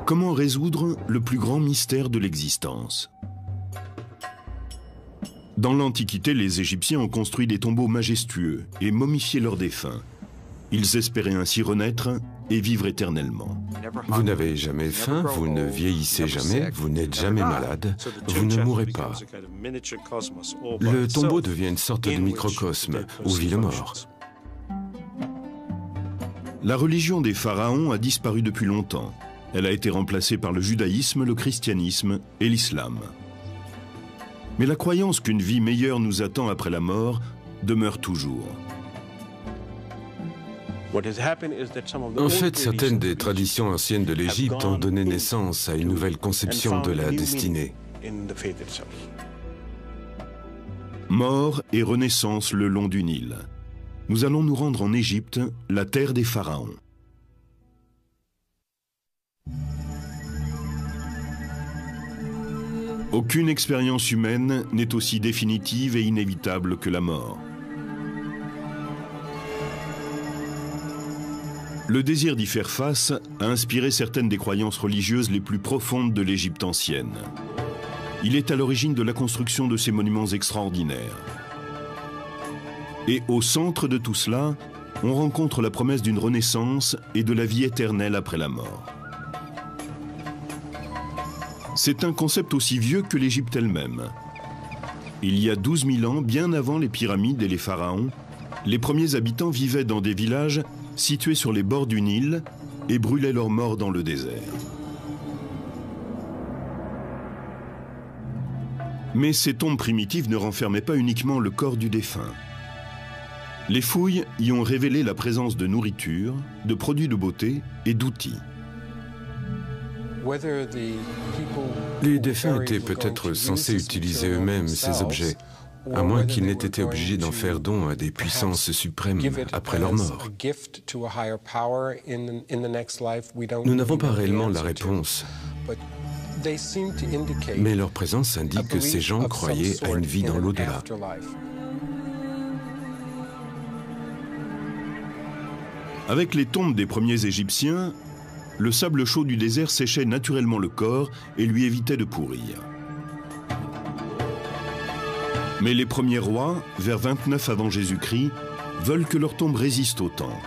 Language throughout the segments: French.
Comment résoudre le plus grand mystère de l'existence? Dans l'Antiquité, les Égyptiens ont construit des tombeaux majestueux et momifié leurs défunts. Ils espéraient ainsi renaître et vivre éternellement. Vous n'avez jamais faim, vous ne vieillissez jamais, vous n'êtes jamais malade, vous ne mourrez pas. Le tombeau devient une sorte de microcosme où vit le mort. La religion des pharaons a disparu depuis longtemps. Elle a été remplacée par le judaïsme, le christianisme et l'islam. Mais la croyance qu'une vie meilleure nous attend après la mort demeure toujours. En fait, certaines des traditions anciennes de l'Égypte ont donné naissance à une nouvelle conception de la destinée. Mort et renaissance le long du Nil. Nous allons nous rendre en Égypte, la terre des pharaons. Aucune expérience humaine n'est aussi définitive et inévitable que la mort. Le désir d'y faire face a inspiré certaines des croyances religieuses les plus profondes de l'Égypte ancienne. Il est à l'origine de la construction de ces monuments extraordinaires. Et au centre de tout cela, on rencontre la promesse d'une renaissance et de la vie éternelle après la mort. C'est un concept aussi vieux que l'Égypte elle-même. Il y a 12 000 ans, bien avant les pyramides et les pharaons, les premiers habitants vivaient dans des villages situés sur les bords du Nil et brûlaient leurs morts dans le désert. Mais ces tombes primitives ne renfermaient pas uniquement le corps du défunt. Les fouilles y ont révélé la présence de nourriture, de produits de beauté et d'outils. Les défunts étaient peut-être censés utiliser eux-mêmes ces objets, à moins qu'ils n'aient été obligés d'en faire don à des puissances suprêmes après leur mort. Nous n'avons pas réellement la réponse, mais leur présence indique que ces gens croyaient à une vie dans l'au-delà. Avec les tombes des premiers Égyptiens, le sable chaud du désert séchait naturellement le corps et lui évitait de pourrir. Mais les premiers rois, vers 29 avant Jésus-Christ, veulent que leur tombe résiste au temps.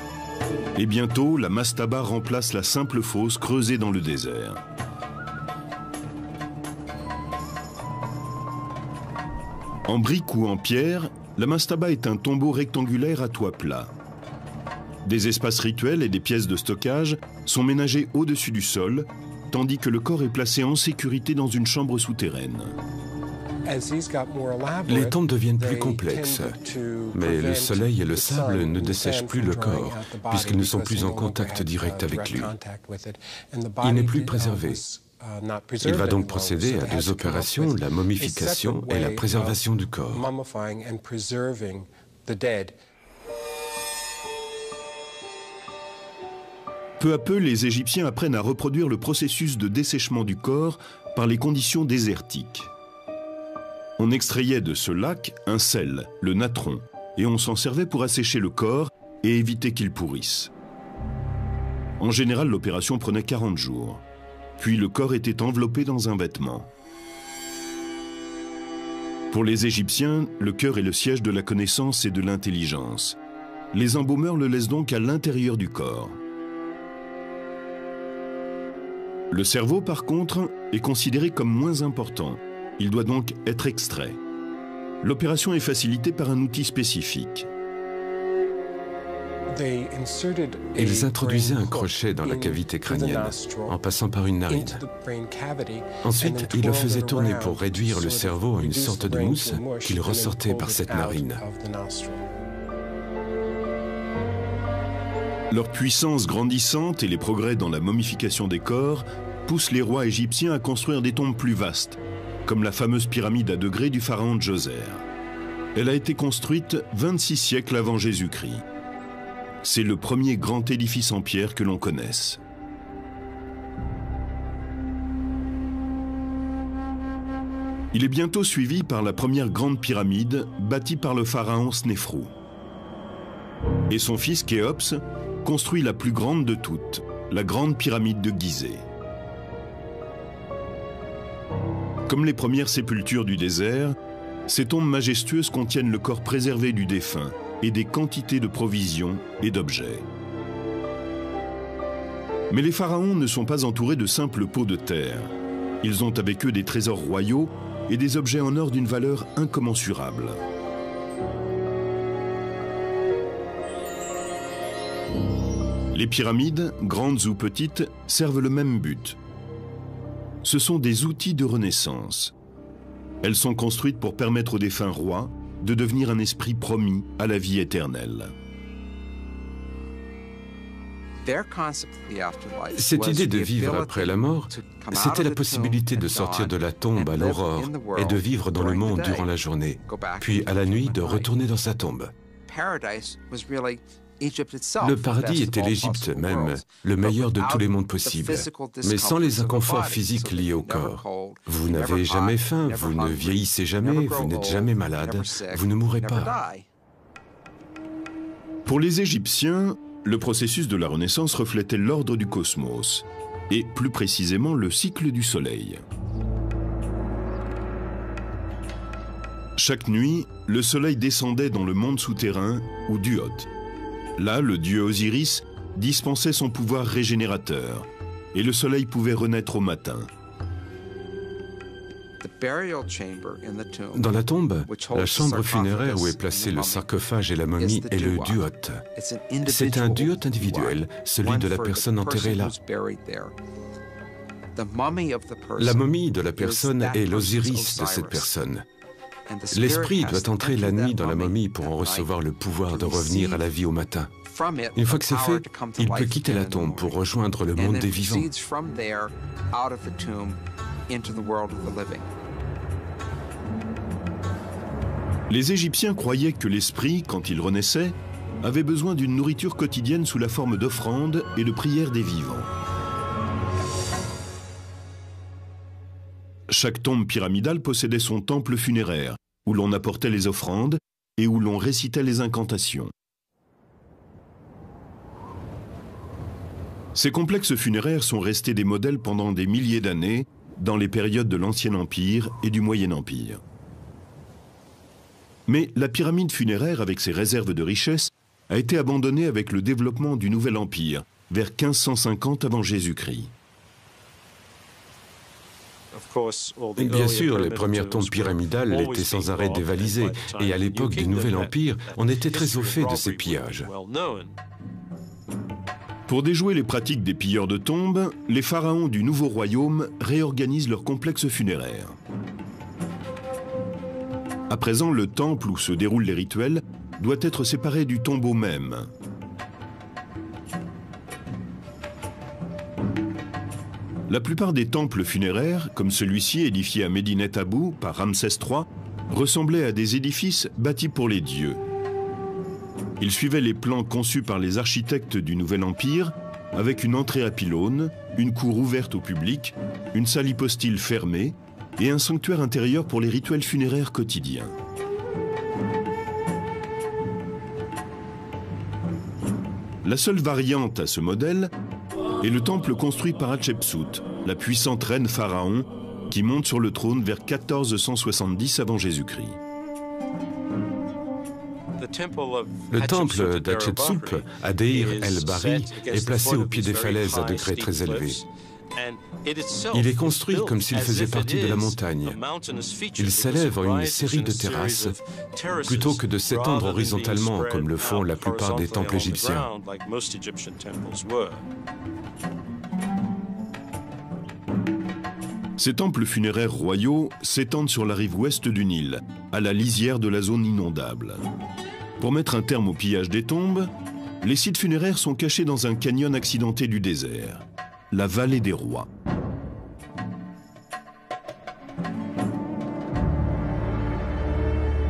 Et bientôt, la mastaba remplace la simple fosse creusée dans le désert. En brique ou en pierre, la mastaba est un tombeau rectangulaire à toit plat. Des espaces rituels et des pièces de stockage sont ménagés au-dessus du sol, tandis que le corps est placé en sécurité dans une chambre souterraine. Les tombes deviennent plus complexes, mais le soleil et le sable ne dessèchent plus le corps, puisqu'ils ne sont plus en contact direct avec lui. Il n'est plus préservé. Il va donc procéder à deux opérations, la momification et la préservation du corps. Peu à peu, les Égyptiens apprennent à reproduire le processus de dessèchement du corps par les conditions désertiques. On extrayait de ce lac un sel, le natron, et on s'en servait pour assécher le corps et éviter qu'il pourrisse. En général, l'opération prenait 40 jours. Puis le corps était enveloppé dans un vêtement. Pour les Égyptiens, le cœur est le siège de la connaissance et de l'intelligence. Les embaumeurs le laissent donc à l'intérieur du corps. Le cerveau, par contre, est considéré comme moins important. Il doit donc être extrait. L'opération est facilitée par un outil spécifique. Ils introduisaient un crochet dans la cavité crânienne, en passant par une narine. Ensuite, ils le faisaient tourner pour réduire le cerveau à une sorte de mousse qu'ils ressortaient par cette narine. Leur puissance grandissante et les progrès dans la momification des corps poussent les rois égyptiens à construire des tombes plus vastes, comme la fameuse pyramide à degrés du pharaon Djoser. Elle a été construite 26 siècles avant Jésus-Christ. C'est le premier grand édifice en pierre que l'on connaisse. Il est bientôt suivi par la première grande pyramide bâtie par le pharaon Snéfrou. Et son fils Khéops construit la plus grande de toutes, la grande pyramide de Gizeh. Comme les premières sépultures du désert, ces tombes majestueuses contiennent le corps préservé du défunt et des quantités de provisions et d'objets. Mais les pharaons ne sont pas entourés de simples pots de terre. Ils ont avec eux des trésors royaux et des objets en or d'une valeur incommensurable. Les pyramides, grandes ou petites, servent le même but. Ce sont des outils de renaissance. Elles sont construites pour permettre aux défunts rois de devenir un esprit promis à la vie éternelle. Cette idée de vivre après la mort, c'était la possibilité de sortir de la tombe à l'aurore et de vivre dans le monde durant la journée, puis à la nuit de retourner dans sa tombe. Le paradis était l'Égypte même, le meilleur de tous les mondes possibles, mais sans les inconforts physiques liés au corps. Vous n'avez jamais faim, vous ne vieillissez jamais, vous n'êtes jamais malade, vous ne mourrez pas. Pour les Égyptiens, le processus de la Renaissance reflétait l'ordre du cosmos, et plus précisément le cycle du Soleil. Chaque nuit, le Soleil descendait dans le monde souterrain, ou Duot. Là, le dieu Osiris dispensait son pouvoir régénérateur, et le Soleil pouvait renaître au matin. Dans la tombe, la chambre funéraire où est placé le sarcophage et la momie est le duot. C'est un duot individuel, celui de la personne enterrée là. La momie de la personne est l'Osiris de cette personne. L'esprit doit entrer la nuit dans la momie pour en recevoir le pouvoir de revenir à la vie au matin. Une fois que c'est fait, il peut quitter la tombe pour rejoindre le monde des vivants. Les Égyptiens croyaient que l'esprit, quand il renaissait, avait besoin d'une nourriture quotidienne sous la forme d'offrandes et de prières des vivants. Chaque tombe pyramidale possédait son temple funéraire, où l'on apportait les offrandes et où l'on récitait les incantations. Ces complexes funéraires sont restés des modèles pendant des milliers d'années dans les périodes de l'Ancien Empire et du Moyen Empire. Mais la pyramide funéraire, avec ses réserves de richesse, a été abandonnée avec le développement du Nouvel Empire, vers 1550 avant Jésus-Christ. Bien sûr, les premières tombes pyramidales étaient sans arrêt dévalisées, et à l'époque du Nouvel Empire, on était très au fait de ces pillages. Pour déjouer les pratiques des pilleurs de tombes, les pharaons du Nouveau Royaume réorganisent leurs complexes funéraires. À présent, le temple où se déroulent les rituels doit être séparé du tombeau même. La plupart des temples funéraires, comme celui-ci édifié à Médinet Abou par Ramsès III, ressemblaient à des édifices bâtis pour les dieux. Ils suivaient les plans conçus par les architectes du Nouvel Empire, avec une entrée à pylônes, une cour ouverte au public, une salle hypostyle fermée et un sanctuaire intérieur pour les rituels funéraires quotidiens. La seule variante à ce modèle est le temple construit par Hatshepsut, la puissante reine pharaon qui monte sur le trône vers 1470 avant Jésus-Christ. Le temple d'Hatshepsut, à Deir el-Bahri, est placé au pied des falaises à degrés très élevés. Il est construit comme s'il faisait partie de la montagne. Il s'élève en une série de terrasses, plutôt que de s'étendre horizontalement comme le font la plupart des temples égyptiens. Ces temples funéraires royaux s'étendent sur la rive ouest du Nil, à la lisière de la zone inondable. Pour mettre un terme au pillage des tombes, les sites funéraires sont cachés dans un canyon accidenté du désert, la vallée des rois.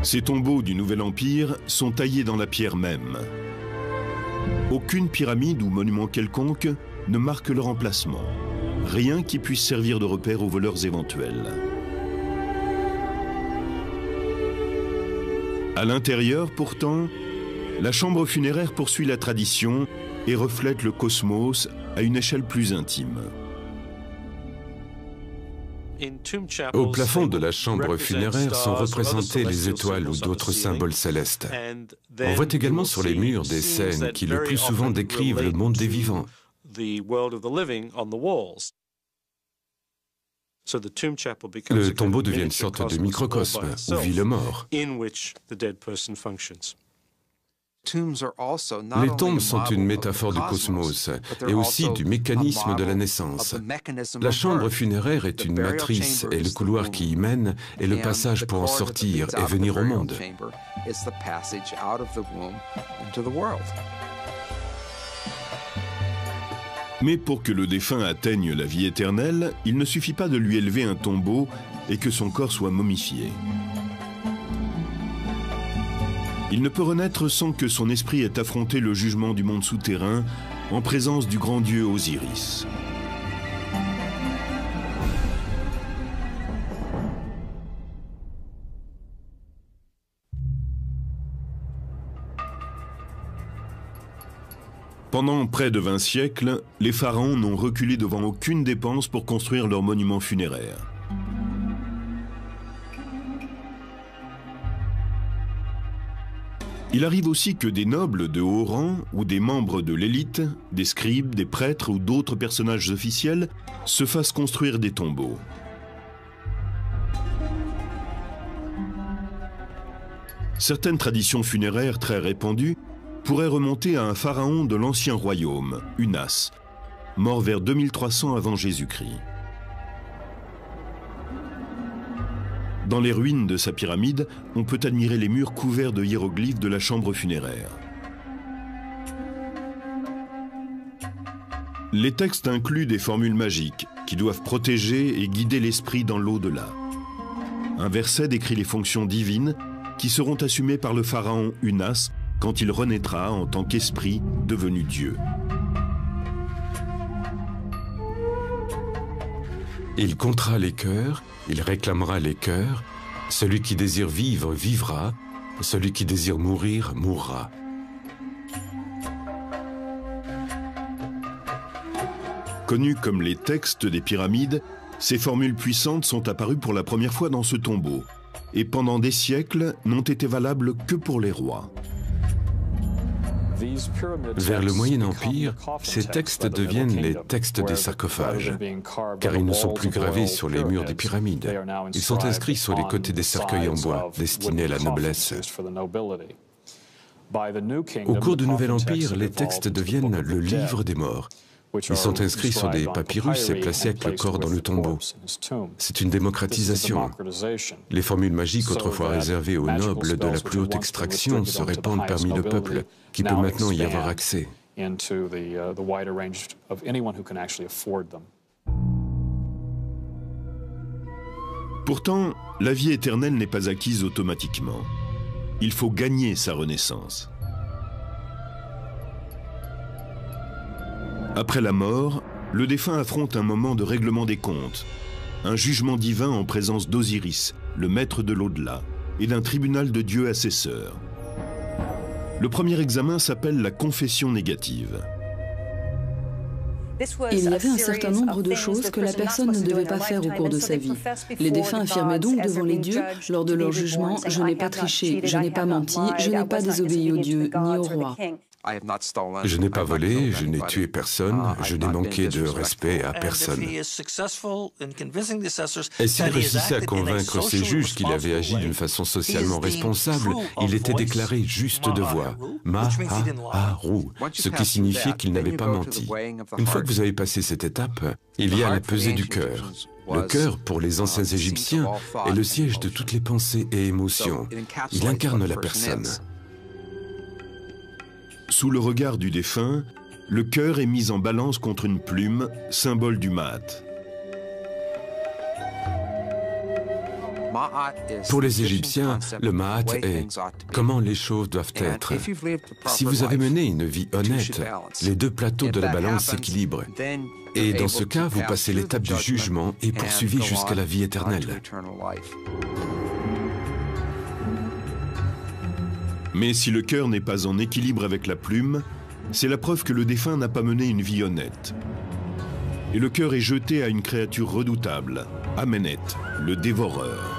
Ces tombeaux du Nouvel Empire sont taillés dans la pierre même. Aucune pyramide ou monument quelconque ne marque leur emplacement. Rien qui puisse servir de repère aux voleurs éventuels. À l'intérieur, pourtant, la chambre funéraire poursuit la tradition et reflète le cosmos à une échelle plus intime. Au plafond de la chambre funéraire sont représentées les étoiles ou d'autres symboles célestes. On voit également sur les murs des scènes qui le plus souvent décrivent le monde des vivants. Le tombeau devient une sorte de microcosme où vit le mort. Les tombes sont une métaphore du cosmos et aussi du mécanisme de la naissance. La chambre funéraire est une matrice et le couloir qui y mène est le passage pour en sortir et venir au monde. Mais pour que le défunt atteigne la vie éternelle, il ne suffit pas de lui élever un tombeau et que son corps soit momifié. Il ne peut renaître sans que son esprit ait affronté le jugement du monde souterrain en présence du grand dieu Osiris. Pendant près de 20 siècles, les pharaons n'ont reculé devant aucune dépense pour construire leurs monuments funéraires. Il arrive aussi que des nobles de haut rang ou des membres de l'élite, des scribes, des prêtres ou d'autres personnages officiels se fassent construire des tombeaux. Certaines traditions funéraires très répandues pourraient remonter à un pharaon de l'ancien royaume, Unas, mort vers 2300 avant Jésus-Christ. Dans les ruines de sa pyramide, on peut admirer les murs couverts de hiéroglyphes de la chambre funéraire. Les textes incluent des formules magiques qui doivent protéger et guider l'esprit dans l'au-delà. Un verset décrit les fonctions divines qui seront assumées par le pharaon Unas quand il renaîtra en tant qu'esprit devenu Dieu. Il comptera les cœurs, il réclamera les cœurs. Celui qui désire vivre, vivra. Celui qui désire mourir, mourra. Connus comme les textes des pyramides, ces formules puissantes sont apparues pour la première fois dans ce tombeau et pendant des siècles n'ont été valables que pour les rois. Vers le Moyen Empire, ces textes deviennent les textes des sarcophages, car ils ne sont plus gravés sur les murs des pyramides. Ils sont inscrits sur les côtés des cercueils en bois, destinés à la noblesse. Au cours du Nouvel Empire, les textes deviennent le livre des morts. Ils sont inscrits sur des papyrus et placés avec le corps dans le tombeau. C'est une démocratisation. Les formules magiques autrefois réservées aux nobles de la plus haute extraction se répandent parmi le peuple, qui peut maintenant y avoir accès. Pourtant, la vie éternelle n'est pas acquise automatiquement. Il faut gagner sa renaissance. Après la mort, le défunt affronte un moment de règlement des comptes, un jugement divin en présence d'Osiris, le maître de l'au-delà, et d'un tribunal de Dieu assesseur. Le premier examen s'appelle la confession négative. Il y avait un certain nombre de choses que la personne ne devait pas faire au cours de sa vie. Les défunts affirmaient donc devant les dieux, lors de leur jugement, « Je n'ai pas triché, je n'ai pas menti, je n'ai pas désobéi aux dieux ni au roi. » Je n'ai pas volé, je n'ai tué personne, je n'ai manqué de respect à personne. Et s'il réussissait à convaincre ses juges qu'il avait agi d'une façon socialement responsable, il était déclaré juste de voix, Maha-Haru, ce qui signifiait qu'il n'avait pas menti. Une fois que vous avez passé cette étape, il y a la pesée du cœur. Le cœur, pour les anciens Égyptiens, est le siège de toutes les pensées et émotions. Il incarne la personne. Sous le regard du défunt, le cœur est mis en balance contre une plume, symbole du Maat. Pour les Égyptiens, le Maat est comment les choses doivent être. Si vous avez mené une vie honnête, les deux plateaux de la balance s'équilibrent. Et dans ce cas, vous passez l'étape du jugement et poursuivez jusqu'à la vie éternelle. Mais si le cœur n'est pas en équilibre avec la plume, c'est la preuve que le défunt n'a pas mené une vie honnête. et le cœur est jeté à une créature redoutable, Amenet, le dévoreur.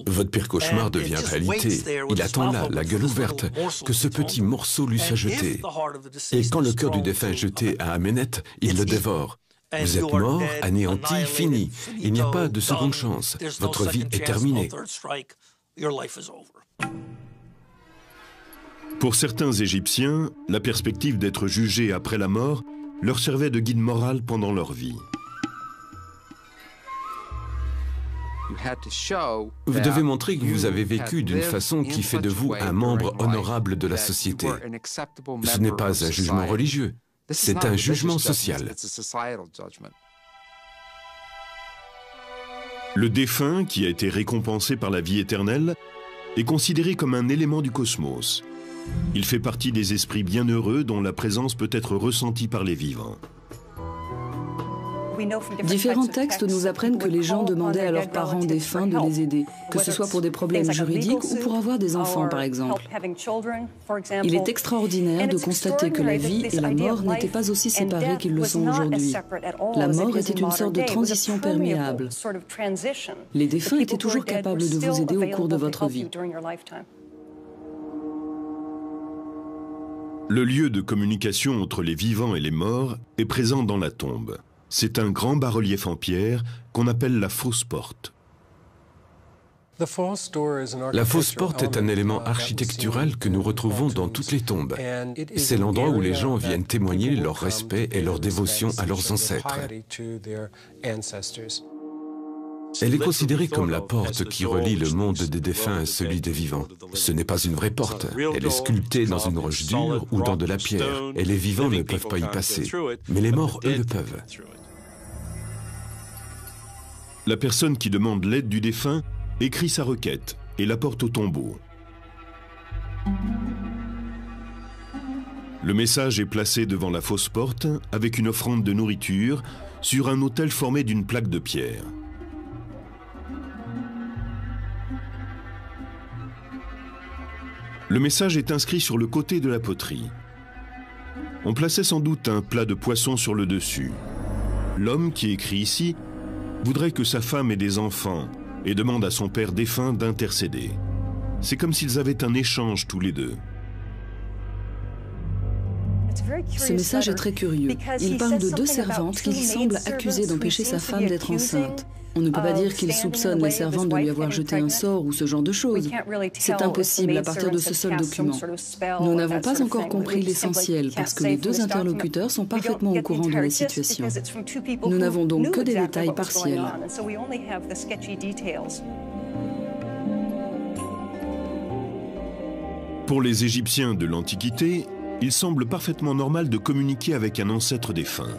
Votre pire cauchemar devient réalité. Il attend là, la gueule ouverte, que ce petit morceau lui soit jeté. Et quand le cœur du défunt est jeté à Amenet, il le dévore. Vous êtes mort, anéanti, fini. Il n'y a pas de seconde chance. Votre vie est terminée. Pour certains Égyptiens, la perspective d'être jugés après la mort leur servait de guide moral pendant leur vie. Vous devez montrer que vous avez vécu d'une façon qui fait de vous un membre honorable de la société. Ce n'est pas un jugement religieux, c'est un jugement social. Le défunt, qui a été récompensé par la vie éternelle, est considéré comme un élément du cosmos. Il fait partie des esprits bienheureux dont la présence peut être ressentie par les vivants. Différents textes nous apprennent que les gens demandaient à leurs parents défunts de les aider, que ce soit pour des problèmes juridiques ou pour avoir des enfants, par exemple. Il est extraordinaire de constater que la vie et la mort n'étaient pas aussi séparées qu'ils le sont aujourd'hui. La mort était une sorte de transition perméable. Les défunts étaient toujours capables de vous aider au cours de votre vie. Le lieu de communication entre les vivants et les morts est présent dans la tombe. C'est un grand bas-relief en pierre qu'on appelle la fausse porte. La fausse porte est un élément architectural que nous retrouvons dans toutes les tombes. C'est l'endroit où les gens viennent témoigner leur respect et leur dévotion à leurs ancêtres. Elle est considérée comme la porte qui relie le monde des défunts à celui des vivants. Ce n'est pas une vraie porte. Elle est sculptée dans une roche dure ou dans de la pierre. Et les vivants ne peuvent pas y passer. Mais les morts, eux, le peuvent. La personne qui demande l'aide du défunt écrit sa requête et la porte au tombeau. Le message est placé devant la fausse porte avec une offrande de nourriture sur un autel formé d'une plaque de pierre. Le message est inscrit sur le côté de la poterie. On plaçait sans doute un plat de poisson sur le dessus. L'homme qui écrit ici voudrait que sa femme ait des enfants et demande à son père défunt d'intercéder. C'est comme s'ils avaient un échange tous les deux. Ce message est très curieux. Il parle de deux servantes qu'il semble accuser d'empêcher sa femme d'être enceinte. On ne peut pas dire qu'il soupçonne les servantes de lui avoir jeté un sort ou ce genre de choses. C'est impossible à partir de ce seul document. Nous n'avons pas encore compris l'essentiel parce que les deux interlocuteurs sont parfaitement au courant de la situation. Nous n'avons donc que des détails partiels. Pour les Égyptiens de l'Antiquité, il semble parfaitement normal de communiquer avec un ancêtre défunt.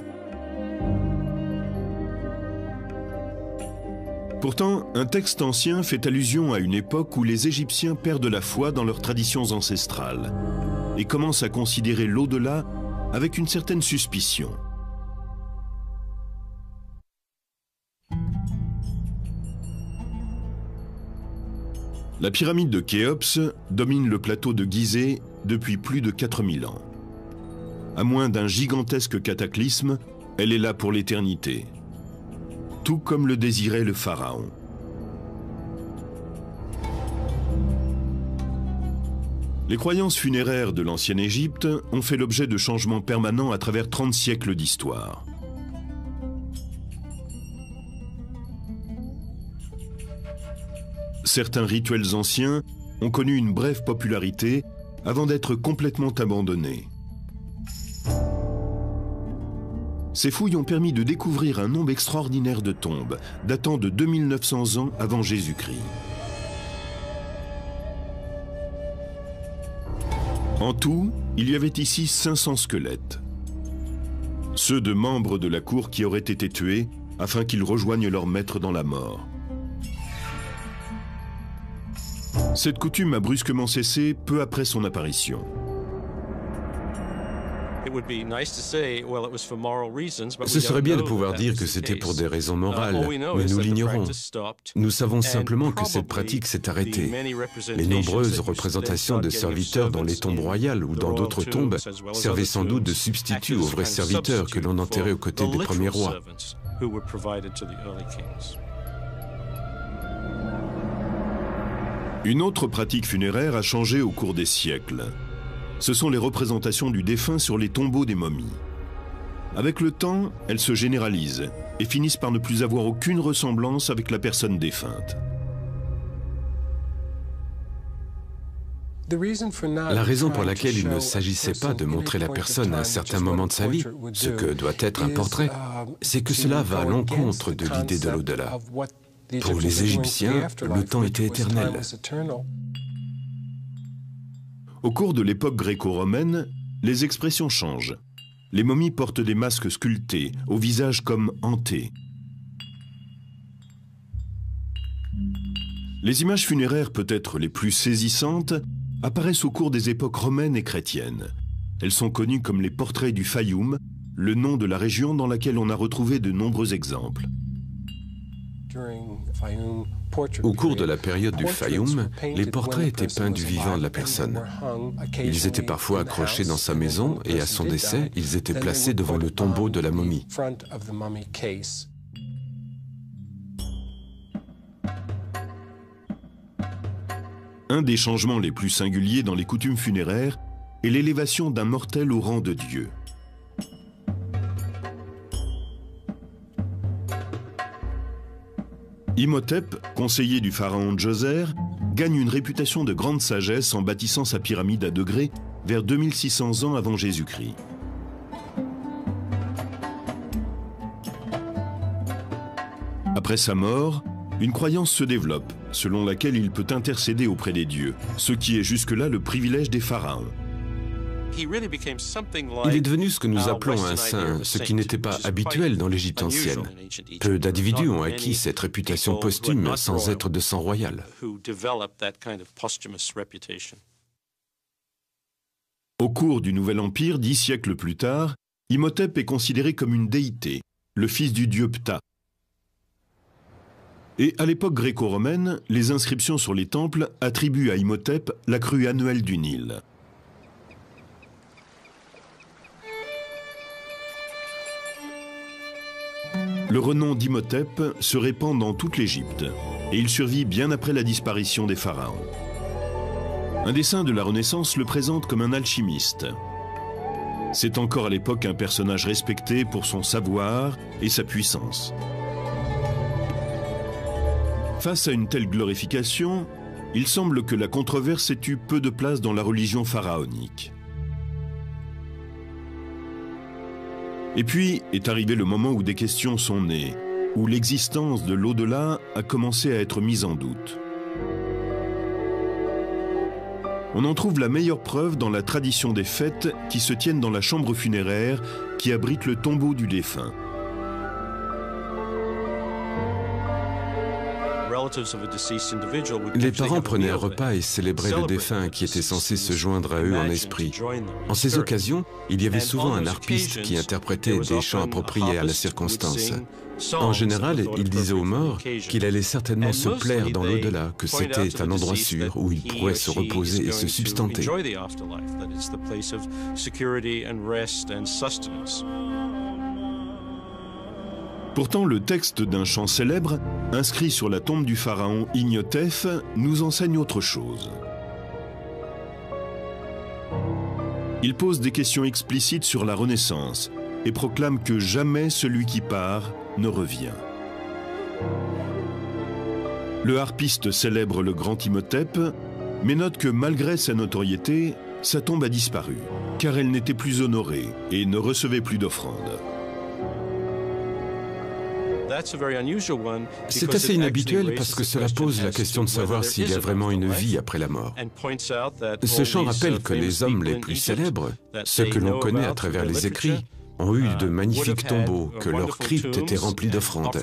Pourtant, un texte ancien fait allusion à une époque où les Égyptiens perdent la foi dans leurs traditions ancestrales et commencent à considérer l'au-delà avec une certaine suspicion. La pyramide de Khéops domine le plateau de Gizeh depuis plus de 4000 ans. À moins d'un gigantesque cataclysme, elle est là pour l'éternité. Tout comme le désirait le pharaon. Les croyances funéraires de l'ancienne Égypte ont fait l'objet de changements permanents à travers 30 siècles d'histoire. Certains rituels anciens ont connu une brève popularité avant d'être complètement abandonnés. Ces fouilles ont permis de découvrir un nombre extraordinaire de tombes, datant de 2900 ans avant Jésus-Christ. En tout, il y avait ici 500 squelettes. Ceux de membres de la cour qui auraient été tués afin qu'ils rejoignent leur maître dans la mort. Cette coutume a brusquement cessé peu après son apparition. Ce serait bien de pouvoir dire que c'était pour des raisons morales, mais nous l'ignorons. Nous savons simplement que cette pratique s'est arrêtée. Les nombreuses représentations de serviteurs dans les tombes royales ou dans d'autres tombes servaient sans doute de substitut aux vrais serviteurs que l'on enterrait aux côtés des premiers rois. Une autre pratique funéraire a changé au cours des siècles. Ce sont les représentations du défunt sur les tombeaux des momies. Avec le temps, elles se généralisent et finissent par ne plus avoir aucune ressemblance avec la personne défunte. La raison pour laquelle il ne s'agissait pas de montrer la personne à un certain moment de sa vie, ce que doit être un portrait, c'est que cela va à l'encontre de l'idée de l'au-delà. Pour les Égyptiens, le temps était éternel. Au cours de l'époque gréco-romaine, les expressions changent. Les momies portent des masques sculptés, au visage comme hanté. Les images funéraires peut-être les plus saisissantes apparaissent au cours des époques romaines et chrétiennes. Elles sont connues comme les portraits du Fayoum, le nom de la région dans laquelle on a retrouvé de nombreux exemples. Au cours de la période du Fayoum, les portraits étaient peints du vivant de la personne. Ils étaient parfois accrochés dans sa maison et à son décès, ils étaient placés devant le tombeau de la momie. Un des changements les plus singuliers dans les coutumes funéraires est l'élévation d'un mortel au rang de dieu. Imhotep, conseiller du pharaon Djoser, gagne une réputation de grande sagesse en bâtissant sa pyramide à degrés vers 2600 ans avant Jésus-Christ. Après sa mort, une croyance se développe, selon laquelle il peut intercéder auprès des dieux, ce qui est jusque-là le privilège des pharaons. Il est devenu ce que nous appelons un saint, ce qui n'était pas habituel dans l'Égypte ancienne. Peu d'individus ont acquis cette réputation posthume sans être de sang royal. Au cours du Nouvel Empire, 10 siècles plus tard, Imhotep est considéré comme une déité, le fils du dieu Ptah. Et à l'époque gréco-romaine, les inscriptions sur les temples attribuent à Imhotep la crue annuelle du Nil. Le renom d'Imhotep se répand dans toute l'Égypte et il survit bien après la disparition des pharaons. Un dessin de la Renaissance le présente comme un alchimiste. C'est encore à l'époque un personnage respecté pour son savoir et sa puissance. Face à une telle glorification, il semble que la controverse ait eu peu de place dans la religion pharaonique. Et puis est arrivé le moment où des questions sont nées, où l'existence de l'au-delà a commencé à être mise en doute. On en trouve la meilleure preuve dans la tradition des fêtes qui se tiennent dans la chambre funéraire qui abrite le tombeau du défunt. Les parents prenaient un repas et célébraient le défunt qui était censé se joindre à eux en esprit. En ces occasions, il y avait souvent un harpiste qui interprétait des chants appropriés à la circonstance. En général, il disait aux morts qu'il allait certainement se plaire dans l'au-delà, que c'était un endroit sûr où il pourrait se reposer et se substanter. Pourtant, le texte d'un chant célèbre, inscrit sur la tombe du pharaon Ignotef, nous enseigne autre chose. Il pose des questions explicites sur la Renaissance et proclame que jamais celui qui part ne revient. Le harpiste célèbre le grand Imhotep, mais note que malgré sa notoriété, sa tombe a disparu, car elle n'était plus honorée et ne recevait plus d'offrandes. C'est assez inhabituel parce que cela pose la question de savoir s'il y a vraiment une vie après la mort. Ce chant rappelle que les hommes les plus célèbres, ceux que l'on connaît à travers les écrits, ont eu de magnifiques tombeaux, que leurs cryptes étaient remplies d'offrandes,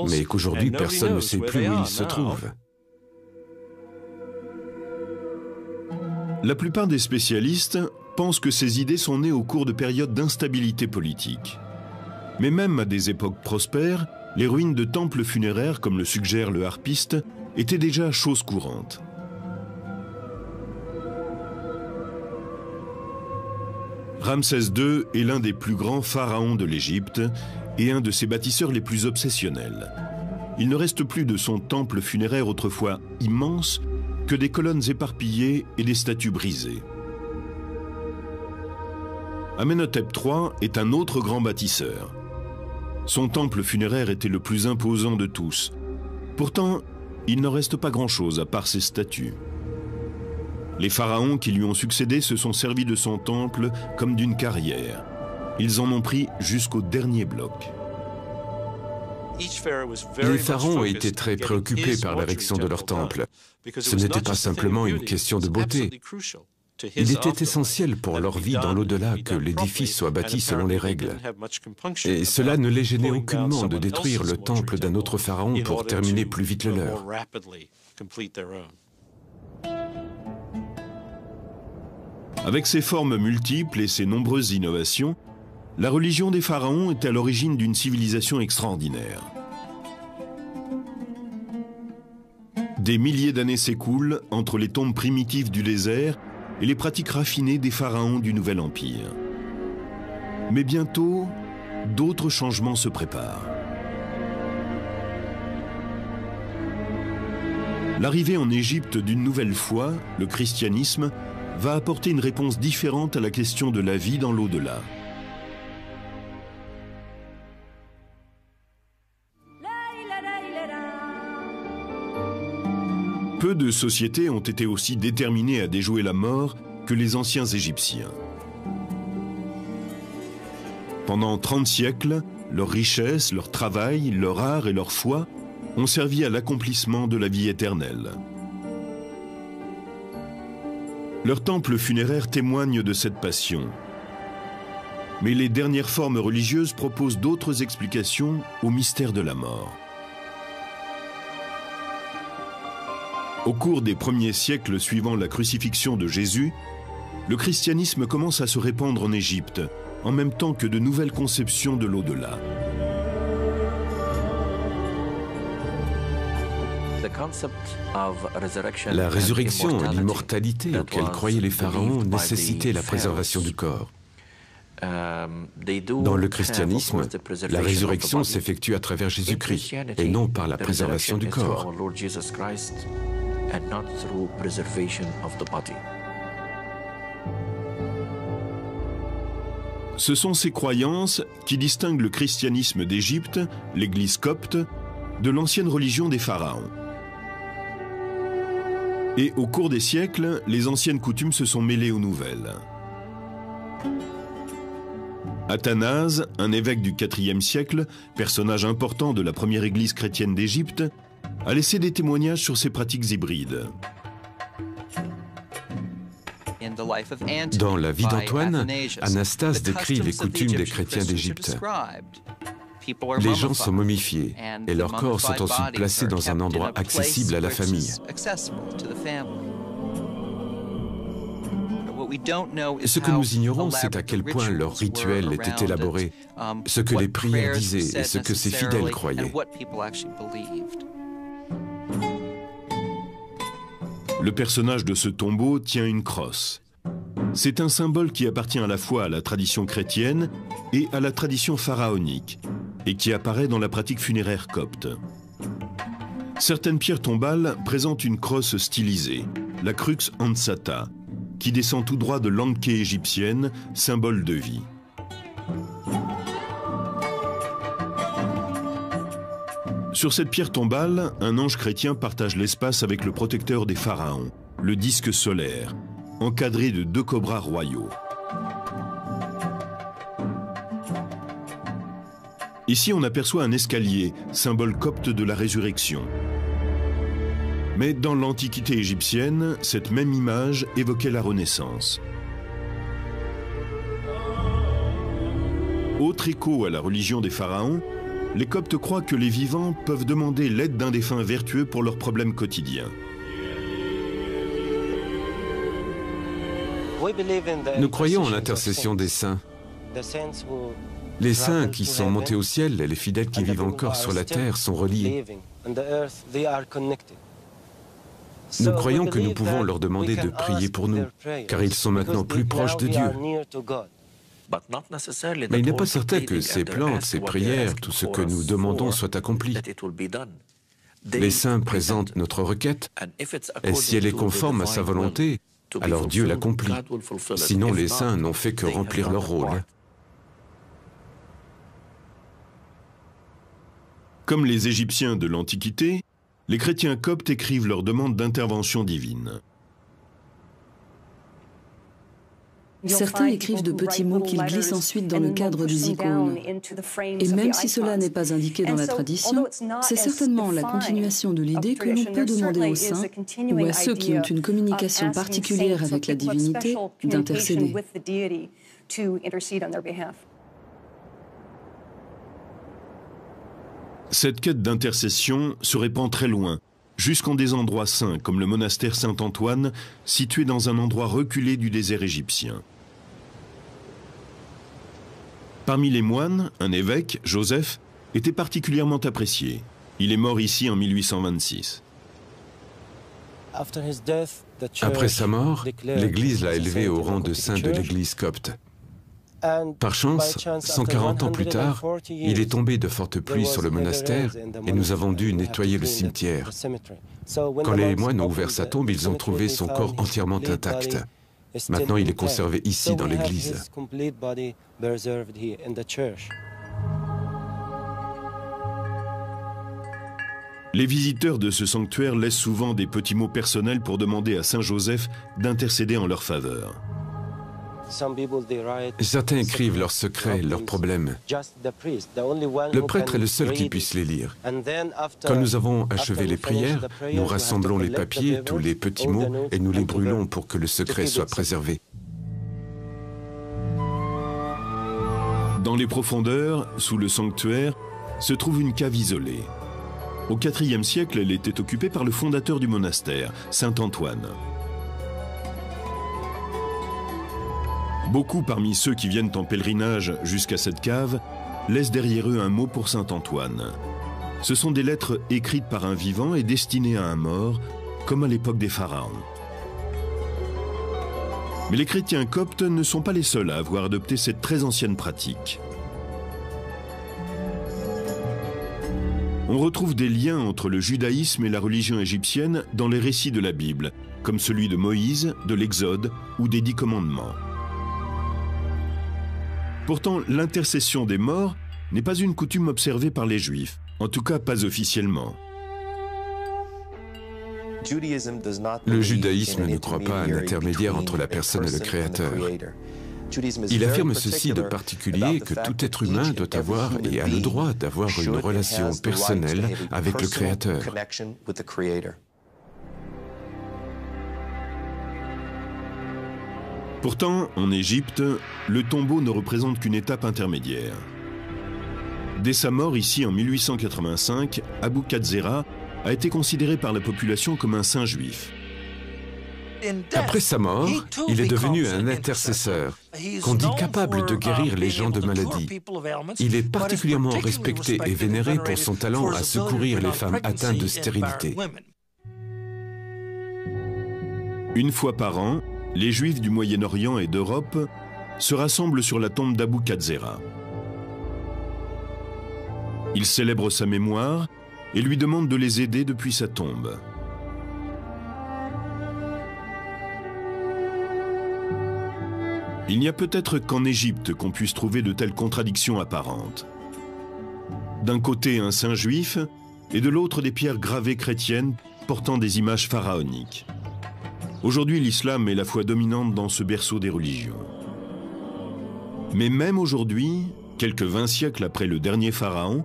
mais qu'aujourd'hui personne ne sait plus où ils se trouvent. La plupart des spécialistes pense que ces idées sont nées au cours de périodes d'instabilité politique. Mais même à des époques prospères, les ruines de temples funéraires, comme le suggère le harpiste, étaient déjà chose courante. Ramsès II est l'un des plus grands pharaons de l'Égypte et un de ses bâtisseurs les plus obsessionnels. Il ne reste plus de son temple funéraire autrefois immense que des colonnes éparpillées et des statues brisées. Amenhotep III est un autre grand bâtisseur. Son temple funéraire était le plus imposant de tous. Pourtant, il n'en reste pas grand-chose à part ses statues. Les pharaons qui lui ont succédé se sont servis de son temple comme d'une carrière. Ils en ont pris jusqu'au dernier bloc. Les pharaons étaient très préoccupés par l'érection de leur temple. Ce n'était pas simplement une question de beauté. Il était essentiel pour leur vie dans l'au-delà que l'édifice soit bâti selon les règles. Et cela ne les gênait aucunement de détruire le temple d'un autre pharaon pour terminer plus vite le leur. Avec ses formes multiples et ses nombreuses innovations, la religion des pharaons est à l'origine d'une civilisation extraordinaire. Des milliers d'années s'écoulent entre les tombes primitives du désert et les pratiques raffinées des pharaons du Nouvel Empire. Mais bientôt, d'autres changements se préparent. L'arrivée en Égypte d'une nouvelle foi, le christianisme, va apporter une réponse différente à la question de la vie dans l'au-delà. Peu de sociétés ont été aussi déterminées à déjouer la mort que les anciens Égyptiens. Pendant 30 siècles, leur richesse, leur travail, leur art et leur foi ont servi à l'accomplissement de la vie éternelle. Leurs temples funéraires témoignent de cette passion. Mais les dernières formes religieuses proposent d'autres explications au mystère de la mort. Au cours des premiers siècles suivant la crucifixion de Jésus, le christianisme commence à se répandre en Égypte, en même temps que de nouvelles conceptions de l'au-delà. La résurrection et l'immortalité auxquelles croyaient les pharaons nécessitaient la préservation du corps. Dans le christianisme, la résurrection s'effectue à travers Jésus-Christ et non par la préservation du corps. Ce sont ces croyances qui distinguent le christianisme d'Égypte, l'Église copte, de l'ancienne religion des pharaons. Et au cours des siècles, les anciennes coutumes se sont mêlées aux nouvelles. Athanase, un évêque du IVe siècle, personnage important de la première église chrétienne d'Égypte, a laissé des témoignages sur ces pratiques hybrides. Dans la vie d'Antoine, Anastase décrit les coutumes des chrétiens d'Égypte. Les gens sont momifiés et leurs corps sont ensuite placés dans un endroit accessible à la famille. Ce que nous ignorons, c'est à quel point leur rituel était élaboré, ce que les prières disaient et ce que ces fidèles croyaient. Le personnage de ce tombeau tient une crosse. C'est un symbole qui appartient à la fois à la tradition chrétienne et à la tradition pharaonique, et qui apparaît dans la pratique funéraire copte. Certaines pierres tombales présentent une crosse stylisée, la crux ansata, qui descend tout droit de l'anké égyptienne, symbole de vie. Sur cette pierre tombale, un ange chrétien partage l'espace avec le protecteur des pharaons, le disque solaire, encadré de 2 cobras royaux. Ici, on aperçoit un escalier, symbole copte de la résurrection. Mais dans l'Antiquité égyptienne, cette même image évoquait la Renaissance. Autre écho à la religion des pharaons, les Coptes croient que les vivants peuvent demander l'aide d'un défunt vertueux pour leurs problèmes quotidiens. Nous croyons en l'intercession des saints. Les saints qui sont montés au ciel et les fidèles qui vivent encore sur la terre sont reliés. Nous croyons que nous pouvons leur demander de prier pour nous, car ils sont maintenant plus proches de Dieu. Mais il n'est pas certain que ces plantes, ces prières, tout ce que nous demandons soit accompli. Les saints présentent notre requête, et si elle est conforme à sa volonté, alors Dieu l'accomplit. Sinon, les saints n'ont fait que remplir leur rôle. Comme les Égyptiens de l'Antiquité, les chrétiens coptes écrivent leurs demandes d'intervention divine. Certains écrivent de petits mots qu'ils glissent ensuite dans le cadre des icônes. Et même si cela n'est pas indiqué dans la tradition, c'est certainement la continuation de l'idée que l'on peut demander aux saints ou à ceux qui ont une communication particulière avec la divinité d'intercéder. Cette quête d'intercession se répand très loin, jusqu'en des endroits saints, comme le monastère Saint-Antoine, situé dans un endroit reculé du désert égyptien. Parmi les moines, un évêque, Joseph, était particulièrement apprécié. Il est mort ici en 1826. Après sa mort, l'Église l'a élevé au rang de saint de l'Église copte. Par chance, 140 ans plus tard, il est tombé de fortes pluies sur le monastère et nous avons dû nettoyer le cimetière. Quand les moines ont ouvert sa tombe, ils ont trouvé son corps entièrement intact. Maintenant, il est conservé ici dans l'église. Les visiteurs de ce sanctuaire laissent souvent des petits mots personnels pour demander à Saint Joseph d'intercéder en leur faveur. Certains écrivent leurs secrets, leurs problèmes. Le prêtre est le seul qui puisse les lire. Quand nous avons achevé les prières, nous rassemblons les papiers, tous les petits mots, et nous les brûlons pour que le secret soit préservé. Dans les profondeurs, sous le sanctuaire, se trouve une cave isolée. Au IVe siècle, elle était occupée par le fondateur du monastère, Saint Antoine. Beaucoup parmi ceux qui viennent en pèlerinage jusqu'à cette cave laissent derrière eux un mot pour Saint Antoine. Ce sont des lettres écrites par un vivant et destinées à un mort, comme à l'époque des pharaons. Mais les chrétiens coptes ne sont pas les seuls à avoir adopté cette très ancienne pratique. On retrouve des liens entre le judaïsme et la religion égyptienne dans les récits de la Bible, comme celui de Moïse, de l'Exode ou des 10 commandements. Pourtant, l'intercession des morts n'est pas une coutume observée par les Juifs, en tout cas pas officiellement. Le judaïsme ne croit pas à un intermédiaire entre la personne et le Créateur. Il affirme ceci de particulier que tout être humain doit avoir et a le droit d'avoir une relation personnelle avec le Créateur. Pourtant, en Égypte, le tombeau ne représente qu'une étape intermédiaire. Dès sa mort ici en 1885, Abou Katzera a été considéré par la population comme un saint juif. Après sa mort, il est devenu un intercesseur, qu'on dit capable de guérir les gens de maladies. Il est particulièrement respecté et vénéré pour son talent à secourir les femmes atteintes de stérilité. Une fois par an, les Juifs du Moyen-Orient et d'Europe se rassemblent sur la tombe d'Abou Katzera. Ils célèbrent sa mémoire et lui demandent de les aider depuis sa tombe. Il n'y a peut-être qu'en Égypte qu'on puisse trouver de telles contradictions apparentes. D'un côté un saint juif et de l'autre des pierres gravées chrétiennes portant des images pharaoniques. Aujourd'hui, l'islam est la foi dominante dans ce berceau des religions. Mais même aujourd'hui, quelques 20 siècles après le dernier pharaon,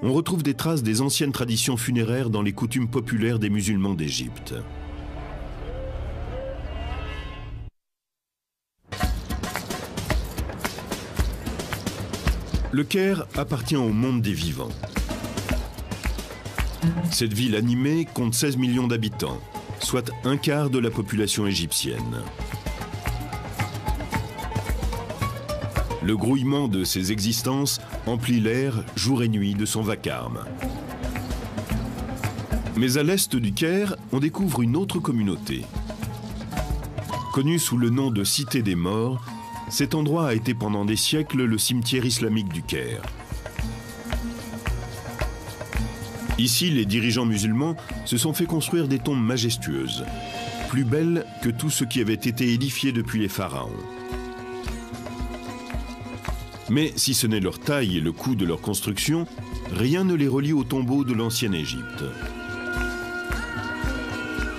on retrouve des traces des anciennes traditions funéraires dans les coutumes populaires des musulmans d'Égypte. Le Caire appartient au monde des vivants. Cette ville animée compte 16 millions d'habitants, soit un quart de la population égyptienne. Le grouillement de ces existences emplit l'air jour et nuit de son vacarme. Mais à l'est du Caire, on découvre une autre communauté. Connue sous le nom de Cité des Morts, cet endroit a été pendant des siècles le cimetière islamique du Caire. Ici, les dirigeants musulmans se sont fait construire des tombes majestueuses, plus belles que tout ce qui avait été édifié depuis les pharaons. Mais si ce n'est leur taille et le coût de leur construction, rien ne les relie aux tombeaux de l'ancienne Égypte.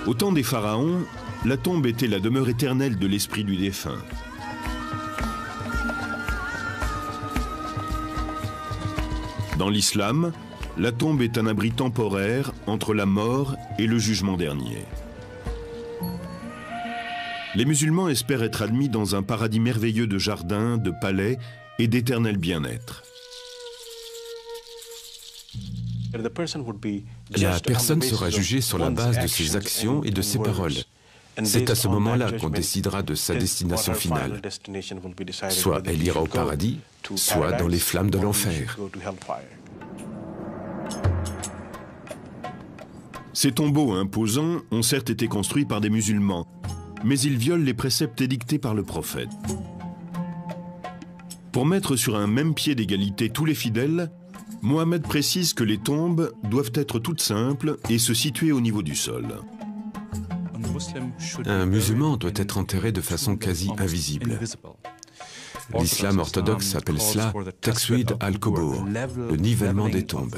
Au temps des pharaons, la tombe était la demeure éternelle de l'esprit du défunt. Dans l'islam, la tombe est un abri temporaire entre la mort et le jugement dernier. Les musulmans espèrent être admis dans un paradis merveilleux de jardins, de palais et d'éternel bien-être. La personne sera jugée sur la base de ses actions et de ses paroles. C'est à ce moment-là qu'on décidera de sa destination finale. Soit elle ira au paradis, soit dans les flammes de l'enfer. Ces tombeaux imposants ont certes été construits par des musulmans, mais ils violent les préceptes édictés par le prophète. Pour mettre sur un même pied d'égalité tous les fidèles, Mohammed précise que les tombes doivent être toutes simples et se situer au niveau du sol. Un musulman doit être enterré de façon quasi invisible. L'islam orthodoxe appelle cela « Taqwid al-Qubur », le nivellement des tombes.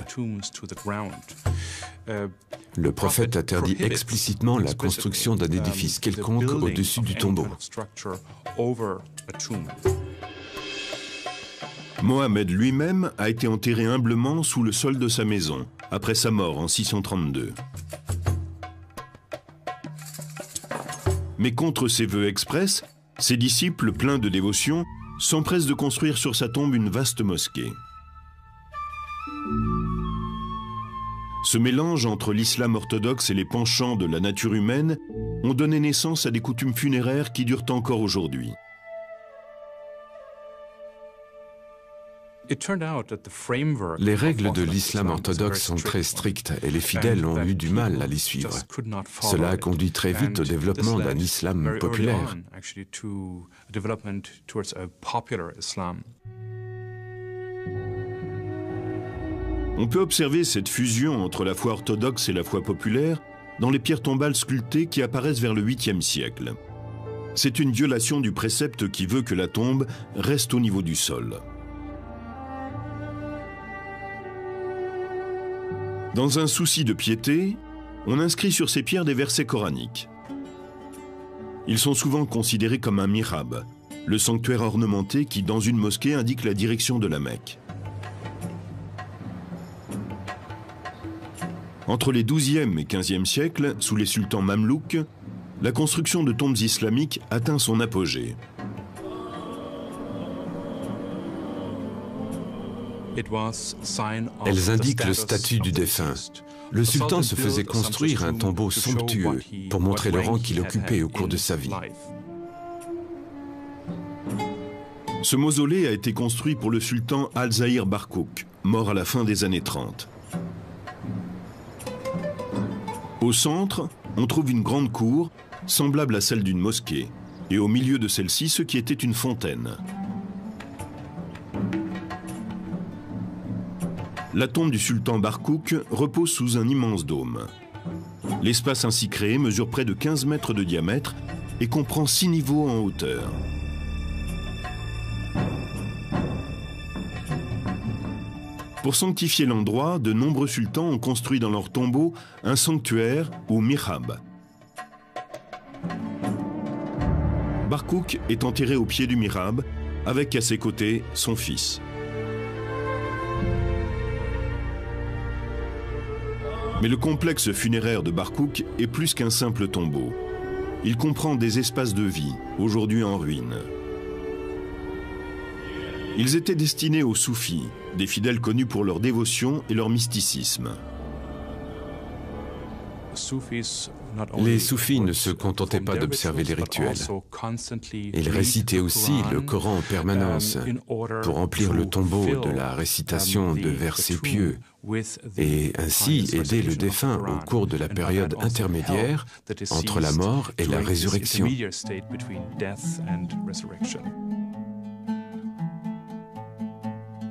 Le prophète interdit explicitement la construction d'un édifice quelconque au-dessus du tombeau. Mohammed lui-même a été enterré humblement sous le sol de sa maison, après sa mort en 632. Mais contre ses vœux express, ses disciples, pleins de dévotion, s'empressent de construire sur sa tombe une vaste mosquée. Ce mélange entre l'islam orthodoxe et les penchants de la nature humaine ont donné naissance à des coutumes funéraires qui durent encore aujourd'hui. Les règles de l'islam orthodoxe sont très strictes et les fidèles ont eu du mal à les suivre. Cela a conduit très vite au développement d'un islam populaire. On peut observer cette fusion entre la foi orthodoxe et la foi populaire dans les pierres tombales sculptées qui apparaissent vers le 8e siècle. C'est une violation du précepte qui veut que la tombe reste au niveau du sol. Dans un souci de piété, on inscrit sur ces pierres des versets coraniques. Ils sont souvent considérés comme un mihrab, le sanctuaire ornementé qui, dans une mosquée, indique la direction de la Mecque. Entre les XIIe et XVe siècles, sous les sultans mamelouks, la construction de tombes islamiques atteint son apogée. Elles indiquent le statut du défunt. Le sultan se faisait construire un tombeau somptueux pour montrer le rang qu'il occupait au cours de sa vie. Ce mausolée a été construit pour le sultan Al-Zahir Barkouk, mort à la fin des années 30. Au centre, on trouve une grande cour, semblable à celle d'une mosquée, et au milieu de celle-ci, ce qui était une fontaine. La tombe du sultan Barkouk repose sous un immense dôme. L'espace ainsi créé mesure près de 15 mètres de diamètre et comprend 6 niveaux en hauteur. Pour sanctifier l'endroit, de nombreux sultans ont construit dans leur tombeau un sanctuaire ou mihrab. Barkouk est enterré au pied du mihrab, avec à ses côtés son fils. Mais le complexe funéraire de Barkouk est plus qu'un simple tombeau. Il comprend des espaces de vie, aujourd'hui en ruine. Ils étaient destinés aux soufis, des fidèles connus pour leur dévotion et leur mysticisme. Les soufis ne se contentaient pas d'observer les rituels. Ils récitaient aussi le Coran en permanence pour remplir le tombeau de la récitation de versets pieux et ainsi aider le défunt au cours de la période intermédiaire entre la mort et la résurrection.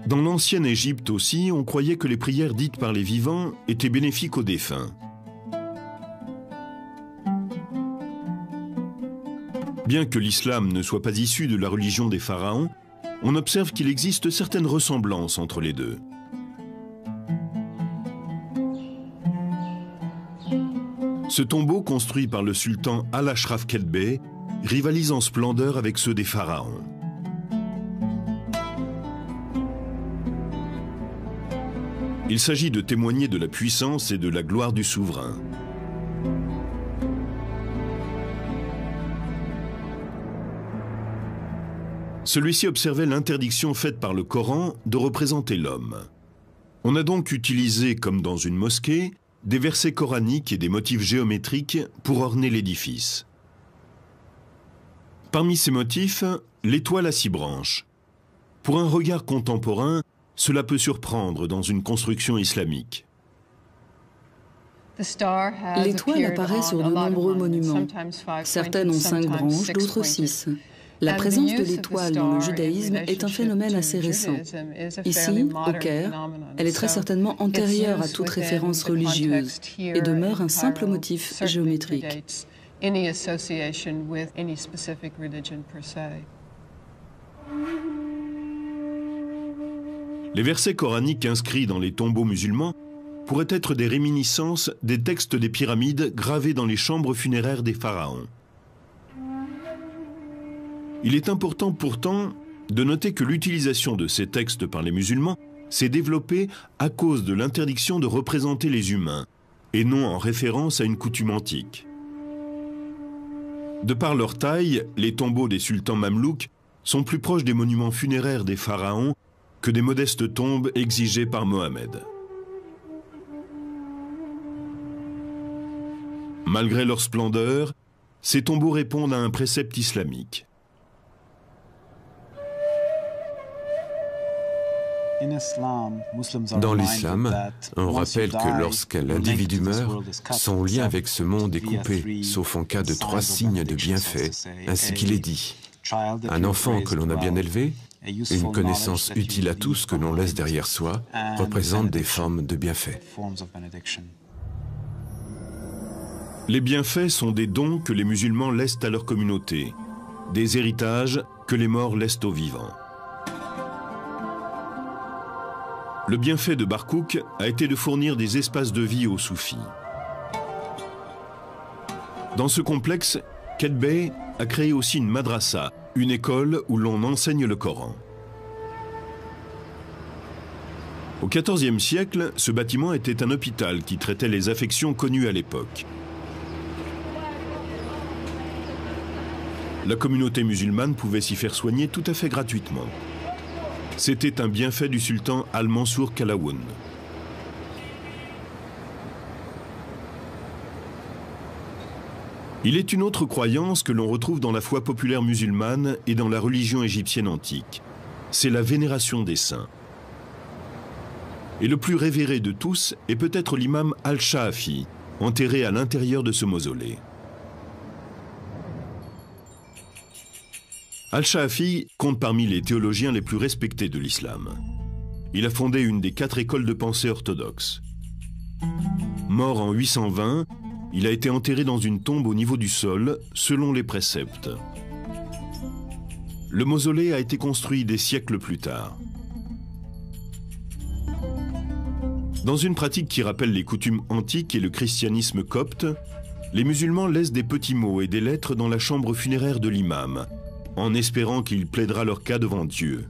Dans l'ancienne Égypte aussi, on croyait que les prières dites par les vivants étaient bénéfiques aux défunts. Bien que l'islam ne soit pas issu de la religion des pharaons, on observe qu'il existe certaines ressemblances entre les deux. Ce tombeau, construit par le sultan Al-Ashraf Kedbeh, rivalise en splendeur avec ceux des pharaons. Il s'agit de témoigner de la puissance et de la gloire du souverain. Celui-ci observait l'interdiction faite par le Coran de représenter l'homme. On a donc utilisé, comme dans une mosquée, des versets coraniques et des motifs géométriques pour orner l'édifice. Parmi ces motifs, l'étoile à 6 branches. Pour un regard contemporain, cela peut surprendre dans une construction islamique. L'étoile apparaît sur de nombreux monuments. Certaines ont 5 branches, d'autres 6. La présence de l'étoile dans le judaïsme est un phénomène assez récent. Ici, au Caire, elle est très certainement antérieure à toute référence religieuse et demeure un simple motif géométrique. Les versets coraniques inscrits dans les tombeaux musulmans pourraient être des réminiscences des textes des pyramides gravés dans les chambres funéraires des pharaons. Il est important pourtant de noter que l'utilisation de ces textes par les musulmans s'est développée à cause de l'interdiction de représenter les humains, et non en référence à une coutume antique. De par leur taille, les tombeaux des sultans mamelouks sont plus proches des monuments funéraires des pharaons que des modestes tombes exigées par Mohammed. Malgré leur splendeur, ces tombeaux répondent à un précepte islamique. Dans l'islam, on rappelle que lorsqu'un individu meurt, son lien avec ce monde est coupé, sauf en cas de 3 signes de bienfait, ainsi qu'il est dit. Un enfant que l'on a bien élevé, une connaissance utile à tous que l'on laisse derrière soi, représente des formes de bienfaits. Les bienfaits sont des dons que les musulmans laissent à leur communauté, des héritages que les morts laissent aux vivants. Le bienfait de Barkouk a été de fournir des espaces de vie aux soufis. Dans ce complexe, Kedbeh a créé aussi une madrasa, une école où l'on enseigne le Coran. Au XIVe siècle, ce bâtiment était un hôpital qui traitait les affections connues à l'époque. La communauté musulmane pouvait s'y faire soigner tout à fait gratuitement. C'était un bienfait du sultan Al-Mansour Qalawun. Il est une autre croyance que l'on retrouve dans la foi populaire musulmane et dans la religion égyptienne antique. C'est la vénération des saints. Et le plus révéré de tous est peut-être l'imam Al-Shaafi, enterré à l'intérieur de ce mausolée. Al-Shaafi compte parmi les théologiens les plus respectés de l'islam. Il a fondé une des 4 écoles de pensée orthodoxes. Mort en 820, il a été enterré dans une tombe au niveau du sol, selon les préceptes. Le mausolée a été construit des siècles plus tard. Dans une pratique qui rappelle les coutumes antiques et le christianisme copte, les musulmans laissent des petits mots et des lettres dans la chambre funéraire de l'imam, en espérant qu'il plaidera leur cas devant Dieu.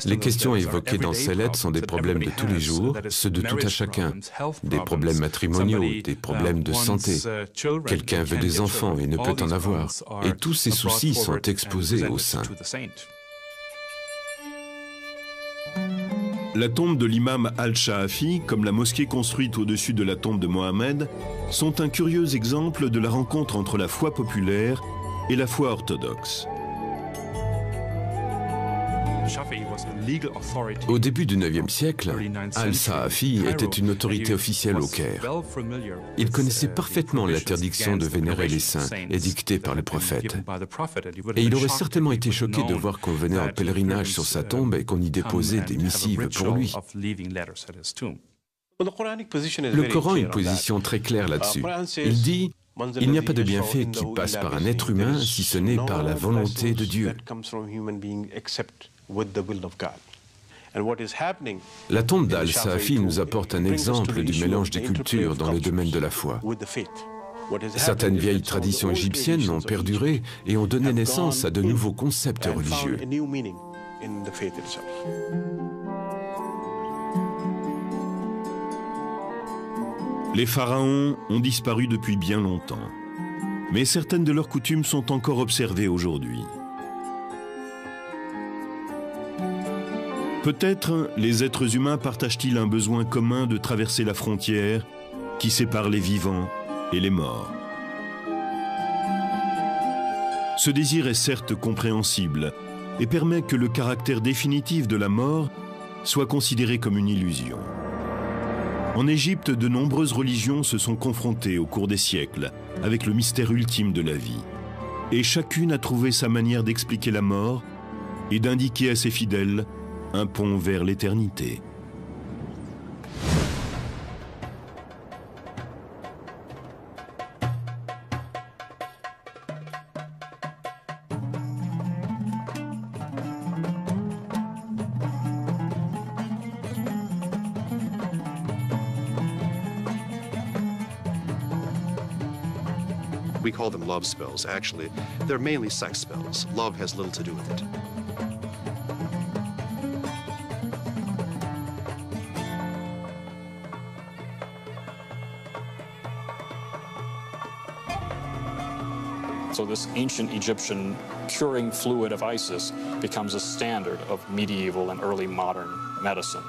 Les questions évoquées dans ces lettres sont des problèmes de tous les jours, ceux de tout à chacun. Des problèmes matrimoniaux, des problèmes de santé. Quelqu'un veut des enfants et ne peut en avoir. Et tous ces soucis sont exposés aux saints. La tombe de l'imam Al-Shaafi, comme la mosquée construite au-dessus de la tombe de Mohammed, sont un curieux exemple de la rencontre entre la foi populaire et la foi orthodoxe. Au début du IXe siècle, Al-Shaafi était une autorité officielle au Caire. Il connaissait parfaitement l'interdiction de vénérer les saints édictée par le prophète. Et il aurait certainement été choqué de voir qu'on venait en pèlerinage sur sa tombe et qu'on y déposait des missives pour lui. Le Coran a une position très claire là-dessus. Il dit « Il n'y a pas de bienfait qui passe par un être humain si ce n'est par la volonté de Dieu ». La tombe d'Al-Shaafi nous apporte un exemple du mélange des cultures dans le domaine de la foi. Certaines vieilles traditions égyptiennes ont perduré et ont donné naissance à de nouveaux concepts religieux. Les pharaons ont disparu depuis bien longtemps, mais certaines de leurs coutumes sont encore observées aujourd'hui. Peut-être les êtres humains partagent-ils un besoin commun de traverser la frontière qui sépare les vivants et les morts. Ce désir est certes compréhensible et permet que le caractère définitif de la mort soit considéré comme une illusion. En Égypte, de nombreuses religions se sont confrontées au cours des siècles avec le mystère ultime de la vie. Et chacune a trouvé sa manière d'expliquer la mort et d'indiquer à ses fidèles un pont vers l'éternité. We call them love spells. Actually, they're mainly sex spells. Love has little to do with it. So this ancient Egyptian curing fluid of Isis becomes a standard of medieval and early modern medicine.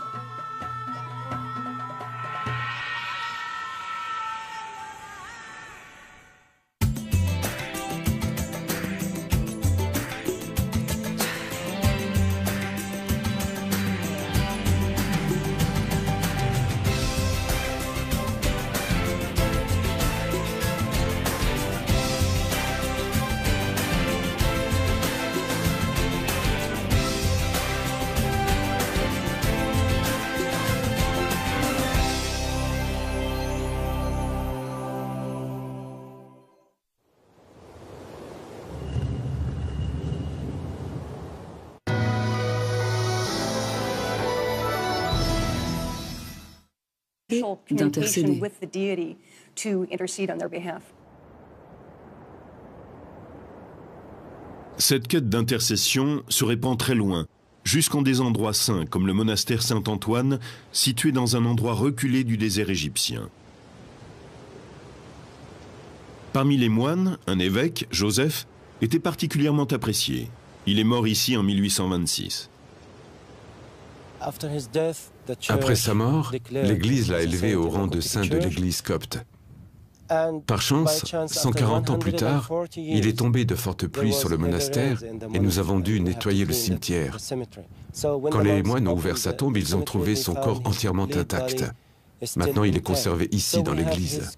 D'intercéder. Cette quête d'intercession se répand très loin, jusqu'en des endroits saints, comme le monastère Saint-Antoine, situé dans un endroit reculé du désert égyptien. Parmi les moines, un évêque, Joseph, était particulièrement apprécié. Il est mort ici en 1826. Après sa mort, l'Église l'a élevé au rang de saint de l'Église copte. Par chance, 140 ans plus tard, il est tombé de fortes pluies sur le monastère et nous avons dû nettoyer le cimetière. Quand les moines ont ouvert sa tombe, ils ont trouvé son corps entièrement intact. Maintenant, il est conservé ici dans l'église.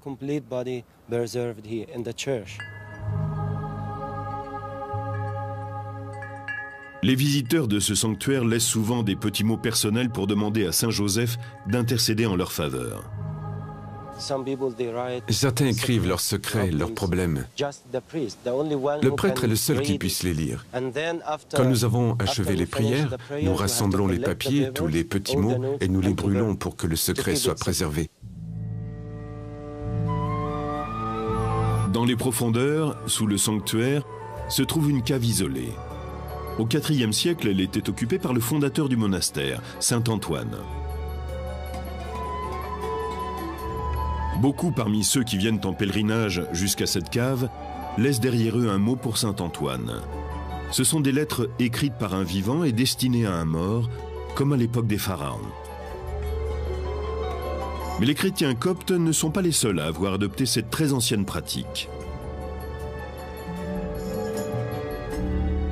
Les visiteurs de ce sanctuaire laissent souvent des petits mots personnels pour demander à Saint Joseph d'intercéder en leur faveur. Certains écrivent leurs secrets, leurs problèmes. Le prêtre est le seul qui puisse les lire. Quand nous avons achevé les prières, nous rassemblons les papiers, tous les petits mots, et nous les brûlons pour que le secret soit préservé. Dans les profondeurs, sous le sanctuaire, se trouve une cave isolée. Au IVe siècle, elle était occupée par le fondateur du monastère, Saint Antoine. Beaucoup parmi ceux qui viennent en pèlerinage jusqu'à cette cave laissent derrière eux un mot pour Saint Antoine. Ce sont des lettres écrites par un vivant et destinées à un mort, comme à l'époque des pharaons. Mais les chrétiens coptes ne sont pas les seuls à avoir adopté cette très ancienne pratique.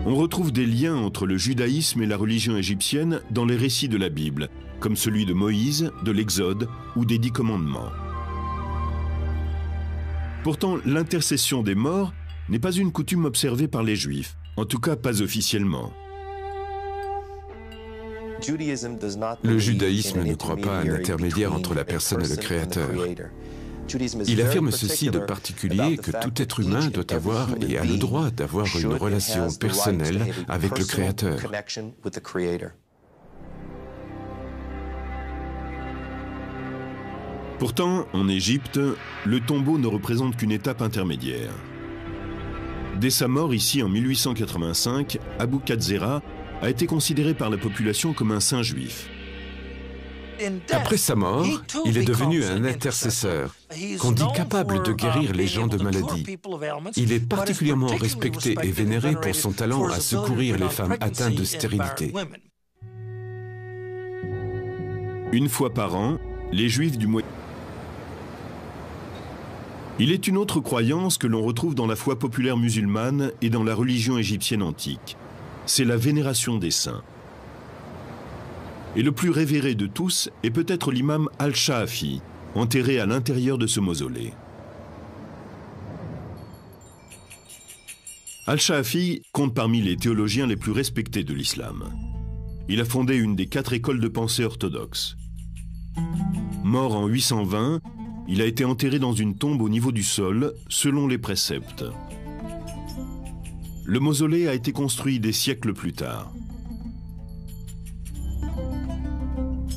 On retrouve des liens entre le judaïsme et la religion égyptienne dans les récits de la Bible, comme celui de Moïse, de l'Exode ou des 10 commandements. Pourtant, l'intercession des morts n'est pas une coutume observée par les Juifs, en tout cas pas officiellement. Le judaïsme ne croit pas à un intermédiaire entre la personne et le Créateur. Il affirme ceci de particulier que tout être humain doit avoir et a le droit d'avoir une relation personnelle avec le Créateur. Pourtant, en Égypte, le tombeau ne représente qu'une étape intermédiaire. Dès sa mort ici en 1885, Abou Katzera a été considéré par la population comme un saint juif. Après sa mort, il est devenu un intercesseur, qu'on dit capable de guérir les gens de maladies. Il est particulièrement respecté et vénéré pour son talent à secourir les femmes atteintes de stérilité. Une fois par an, les Juifs du Moyen... Il est une autre croyance que l'on retrouve dans la foi populaire musulmane et dans la religion égyptienne antique. C'est la vénération des saints. Et le plus révéré de tous est peut-être l'imam Al-Shaafi, enterré à l'intérieur de ce mausolée. Al-Shaafi compte parmi les théologiens les plus respectés de l'islam. Il a fondé une des 4 écoles de pensée orthodoxes. Mort en 820, il a été enterré dans une tombe au niveau du sol, selon les préceptes. Le mausolée a été construit des siècles plus tard.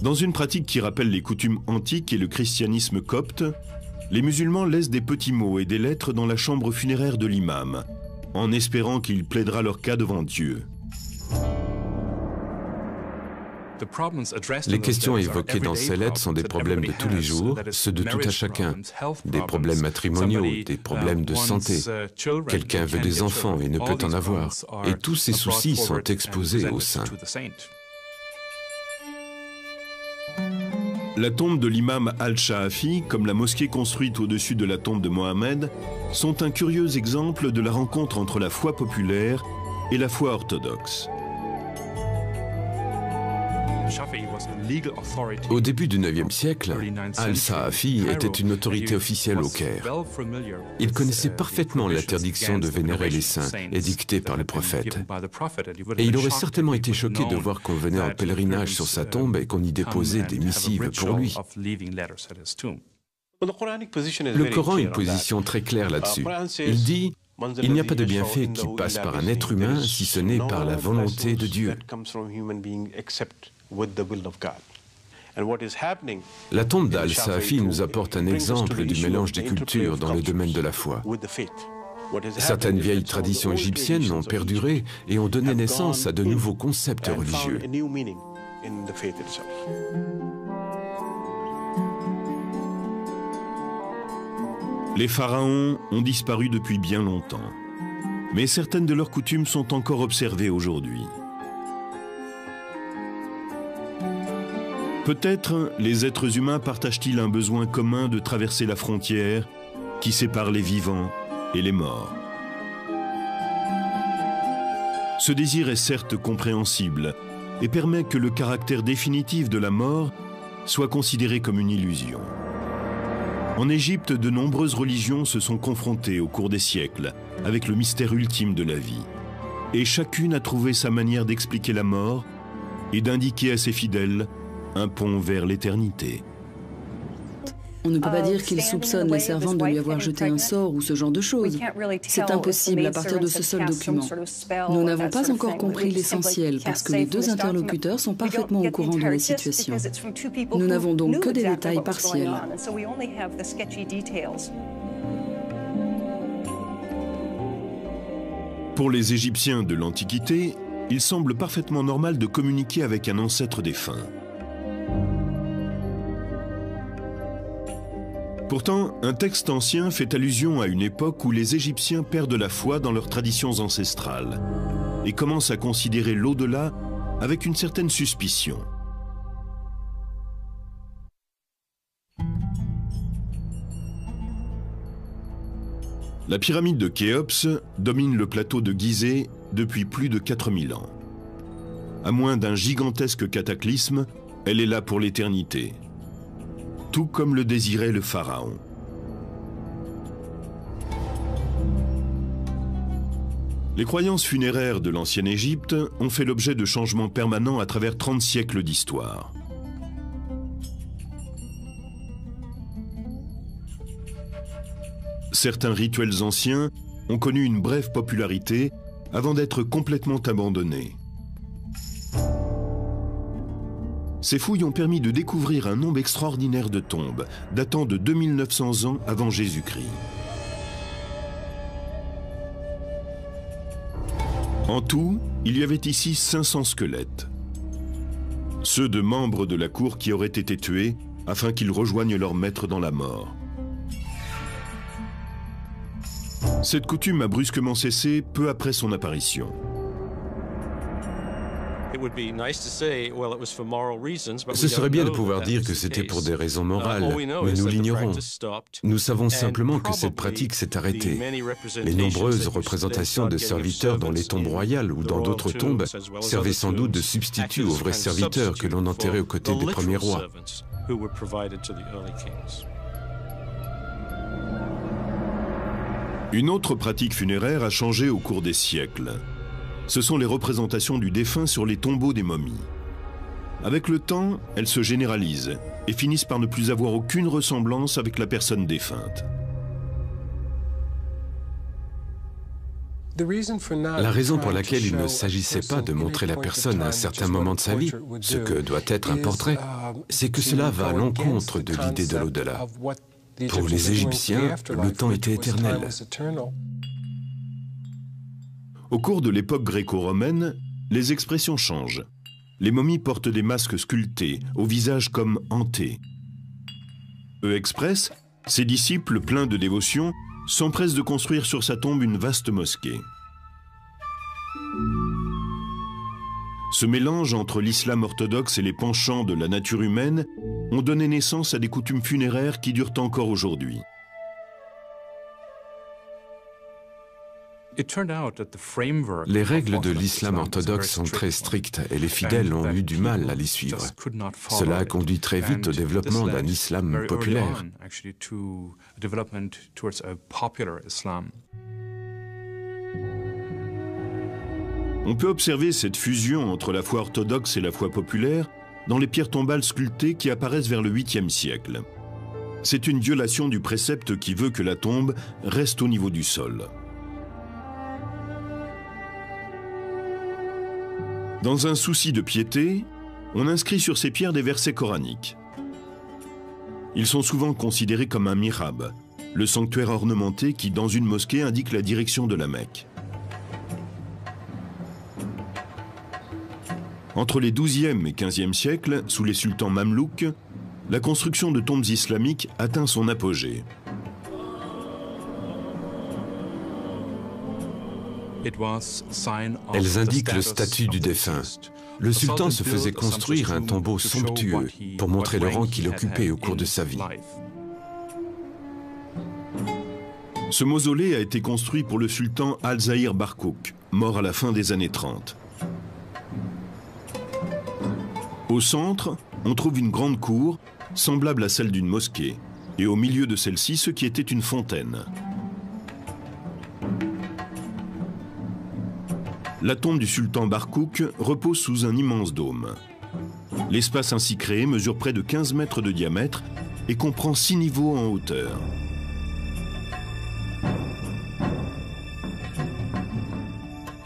Dans une pratique qui rappelle les coutumes antiques et le christianisme copte, les musulmans laissent des petits mots et des lettres dans la chambre funéraire de l'imam, en espérant qu'il plaidera leur cas devant Dieu. Les questions évoquées dans ces lettres sont des problèmes de tous les jours, ceux de tout à chacun. Des problèmes matrimoniaux, des problèmes de santé. Quelqu'un veut des enfants et ne peut en avoir. Et tous ces soucis sont exposés aux saints. La tombe de l'imam Al-Shaafi, comme la mosquée construite au-dessus de la tombe de Mohammed, sont un curieux exemple de la rencontre entre la foi populaire et la foi orthodoxe. Au début du IXe siècle, Al-Shaafi était une autorité officielle au Caire. Il connaissait parfaitement l'interdiction de vénérer les saints édictée par le prophète. Et il aurait certainement été choqué de voir qu'on venait en pèlerinage sur sa tombe et qu'on y déposait des missives pour lui. Le Coran a une position très claire là-dessus. Il dit « Il n'y a pas de bienfait qui passe par un être humain si ce n'est par la volonté de Dieu ». La tombe d'Al-Shaafi nous apporte un exemple du mélange des cultures dans le domaine de la foi. Certaines vieilles traditions égyptiennes ont perduré et ont donné naissance à de nouveaux concepts religieux. Les pharaons ont disparu depuis bien longtemps, mais certaines de leurs coutumes sont encore observées aujourd'hui. Peut-être les êtres humains partagent-ils un besoin commun de traverser la frontière qui sépare les vivants et les morts. Ce désir est certes compréhensible et permet que le caractère définitif de la mort soit considéré comme une illusion. En Égypte, de nombreuses religions se sont confrontées au cours des siècles avec le mystère ultime de la vie. Et chacune a trouvé sa manière d'expliquer la mort et d'indiquer à ses fidèles un pont vers l'éternité. On ne peut pas dire qu'il soupçonne les servantes de lui avoir jeté un sort ou ce genre de choses. C'est impossible à partir de ce seul document. Nous n'avons pas encore compris l'essentiel parce que les 2 interlocuteurs sont parfaitement au courant de la situation. Nous n'avons donc que des détails partiels. Pour les Égyptiens de l'Antiquité, il semble parfaitement normal de communiquer avec un ancêtre défunt. Pourtant, un texte ancien fait allusion à une époque où les Égyptiens perdent la foi dans leurs traditions ancestrales et commencent à considérer l'au-delà avec une certaine suspicion. La pyramide de Khéops domine le plateau de Gizeh depuis plus de 4000 ans. À moins d'un gigantesque cataclysme, elle est là pour l'éternité. Tout comme le désirait le pharaon. Les croyances funéraires de l'ancienne Égypte ont fait l'objet de changements permanents à travers 30 siècles d'histoire. Certains rituels anciens ont connu une brève popularité avant d'être complètement abandonnés. Ces fouilles ont permis de découvrir un nombre extraordinaire de tombes, datant de 2900 ans avant Jésus-Christ. En tout, il y avait ici 500 squelettes. Ceux de membres de la cour qui auraient été tués afin qu'ils rejoignent leur maître dans la mort. Cette coutume a brusquement cessé peu après son apparition. Ce serait bien de pouvoir dire que c'était pour des raisons morales, mais nous l'ignorons. Nous savons simplement que cette pratique s'est arrêtée. Les nombreuses représentations de serviteurs dans les tombes royales ou dans d'autres tombes servaient sans doute de substitut aux vrais serviteurs que l'on enterrait aux côtés des premiers rois. Une autre pratique funéraire a changé au cours des siècles. Ce sont les représentations du défunt sur les tombeaux des momies. Avec le temps, elles se généralisent et finissent par ne plus avoir aucune ressemblance avec la personne défunte. La raison pour laquelle il ne s'agissait pas de montrer la personne à un certain moment de sa vie, ce que doit être un portrait, c'est que cela va à l'encontre de l'idée de l'au-delà. Pour les Égyptiens, le temps était éternel. Au cours de l'époque gréco-romaine, les expressions changent. Les momies portent des masques sculptés, au visage comme hantés. Express, ses disciples, pleins de dévotion, s'empressent de construire sur sa tombe une vaste mosquée. Ce mélange entre l'islam orthodoxe et les penchants de la nature humaine ont donné naissance à des coutumes funéraires qui durent encore aujourd'hui. Les règles de l'islam orthodoxe sont très strictes et les fidèles ont eu du mal à les suivre. Cela a conduit très vite au développement d'un islam populaire. On peut observer cette fusion entre la foi orthodoxe et la foi populaire dans les pierres tombales sculptées qui apparaissent vers le 8e siècle. C'est une violation du précepte qui veut que la tombe reste au niveau du sol. Dans un souci de piété, on inscrit sur ces pierres des versets coraniques. Ils sont souvent considérés comme un mihrab, le sanctuaire ornementé qui, dans une mosquée, indique la direction de la Mecque. Entre les XIIe et XVe siècles, sous les sultans mamelouks, la construction de tombes islamiques atteint son apogée. Elles indiquent le statut du défunt. Le sultan se faisait construire un tombeau somptueux pour montrer le rang qu'il occupait au cours de sa vie. Ce mausolée a été construit pour le sultan Al-Zahir Barkouk, mort à la fin des années 30. Au centre, on trouve une grande cour, semblable à celle d'une mosquée, et au milieu de celle-ci, ce qui était une fontaine. La tombe du sultan Barkouk repose sous un immense dôme. L'espace ainsi créé mesure près de 15 mètres de diamètre et comprend 6 niveaux en hauteur.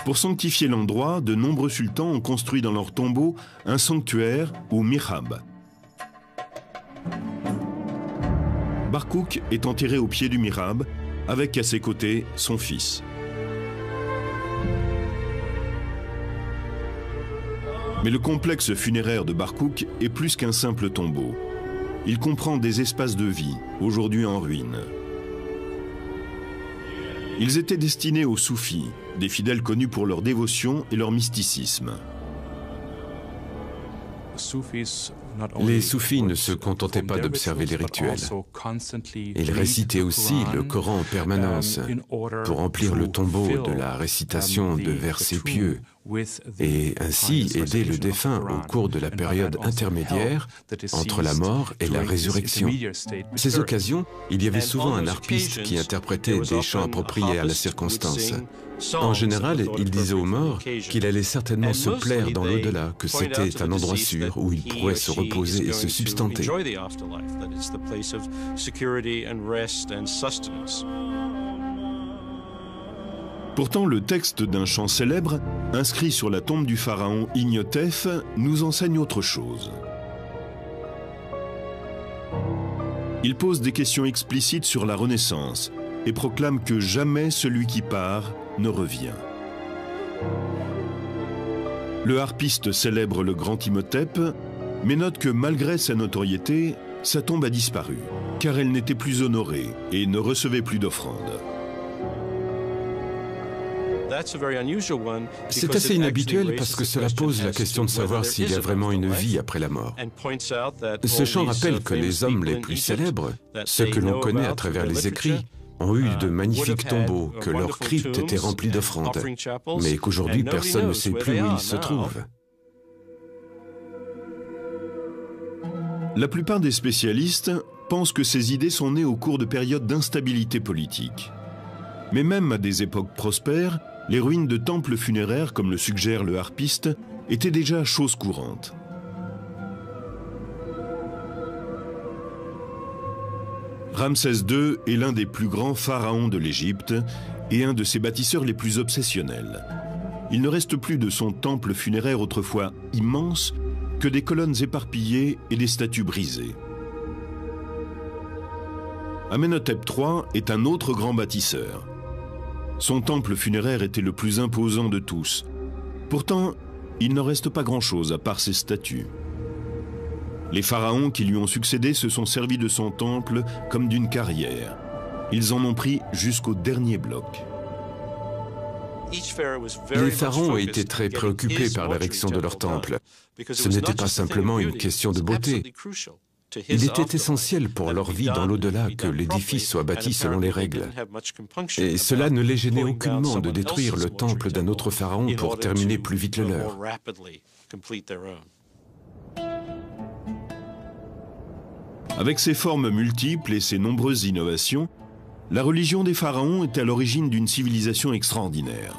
Pour sanctifier l'endroit, de nombreux sultans ont construit dans leur tombeau un sanctuaire ou mihrab. Barkouk est enterré au pied du mihrab, avec à ses côtés son fils. Mais le complexe funéraire de Barkouk est plus qu'un simple tombeau. Il comprend des espaces de vie, aujourd'hui en ruine. Ils étaient destinés aux soufis, des fidèles connus pour leur dévotion et leur mysticisme. Les soufis ne se contentaient pas d'observer les rituels. Ils récitaient aussi le Coran en permanence pour remplir le tombeau de la récitation de versets pieux et ainsi aider le défunt au cours de la période intermédiaire entre la mort et la résurrection. Ces occasions, il y avait souvent un harpiste qui interprétait des chants appropriés à la circonstance. En général, il disait aux morts qu'il allait certainement se plaire dans l'au-delà, que c'était un endroit sûr où il pourrait se reposer et se substanter. Pourtant, le texte d'un chant célèbre, inscrit sur la tombe du pharaon Ignotep, nous enseigne autre chose. Il pose des questions explicites sur la Renaissance et proclame que jamais celui qui part ne revient. Le harpiste célèbre le grand Imhotep, mais note que malgré sa notoriété, sa tombe a disparu, car elle n'était plus honorée et ne recevait plus d'offrandes. C'est assez inhabituel parce que cela pose la question de savoir s'il y a vraiment une vie après la mort. Ce chant rappelle que les hommes les plus célèbres, ceux que l'on connaît à travers les écrits, ont eu de magnifiques tombeaux, que leurs cryptes étaient remplies d'offrandes, mais qu'aujourd'hui personne ne sait plus où ils se trouvent. La plupart des spécialistes pensent que ces idées sont nées au cours de périodes d'instabilité politique. Mais même à des époques prospères, les ruines de temples funéraires, comme le suggère le harpiste, étaient déjà chose courante. Ramsès II est l'un des plus grands pharaons de l'Égypte et un de ses bâtisseurs les plus obsessionnels. Il ne reste plus de son temple funéraire autrefois immense que des colonnes éparpillées et des statues brisées. Amenhotep III est un autre grand bâtisseur. Son temple funéraire était le plus imposant de tous. Pourtant, il n'en reste pas grand-chose à part ses statues. Les pharaons qui lui ont succédé se sont servis de son temple comme d'une carrière. Ils en ont pris jusqu'au dernier bloc. Les pharaons étaient très préoccupés par l'érection de leur temple. Ce n'était pas simplement une question de beauté. Il était essentiel pour leur vie dans l'au-delà que l'édifice soit bâti selon les règles. Et cela ne les gênait aucunement de détruire le temple d'un autre pharaon pour terminer plus vite le leur. Avec ses formes multiples et ses nombreuses innovations, la religion des pharaons est à l'origine d'une civilisation extraordinaire.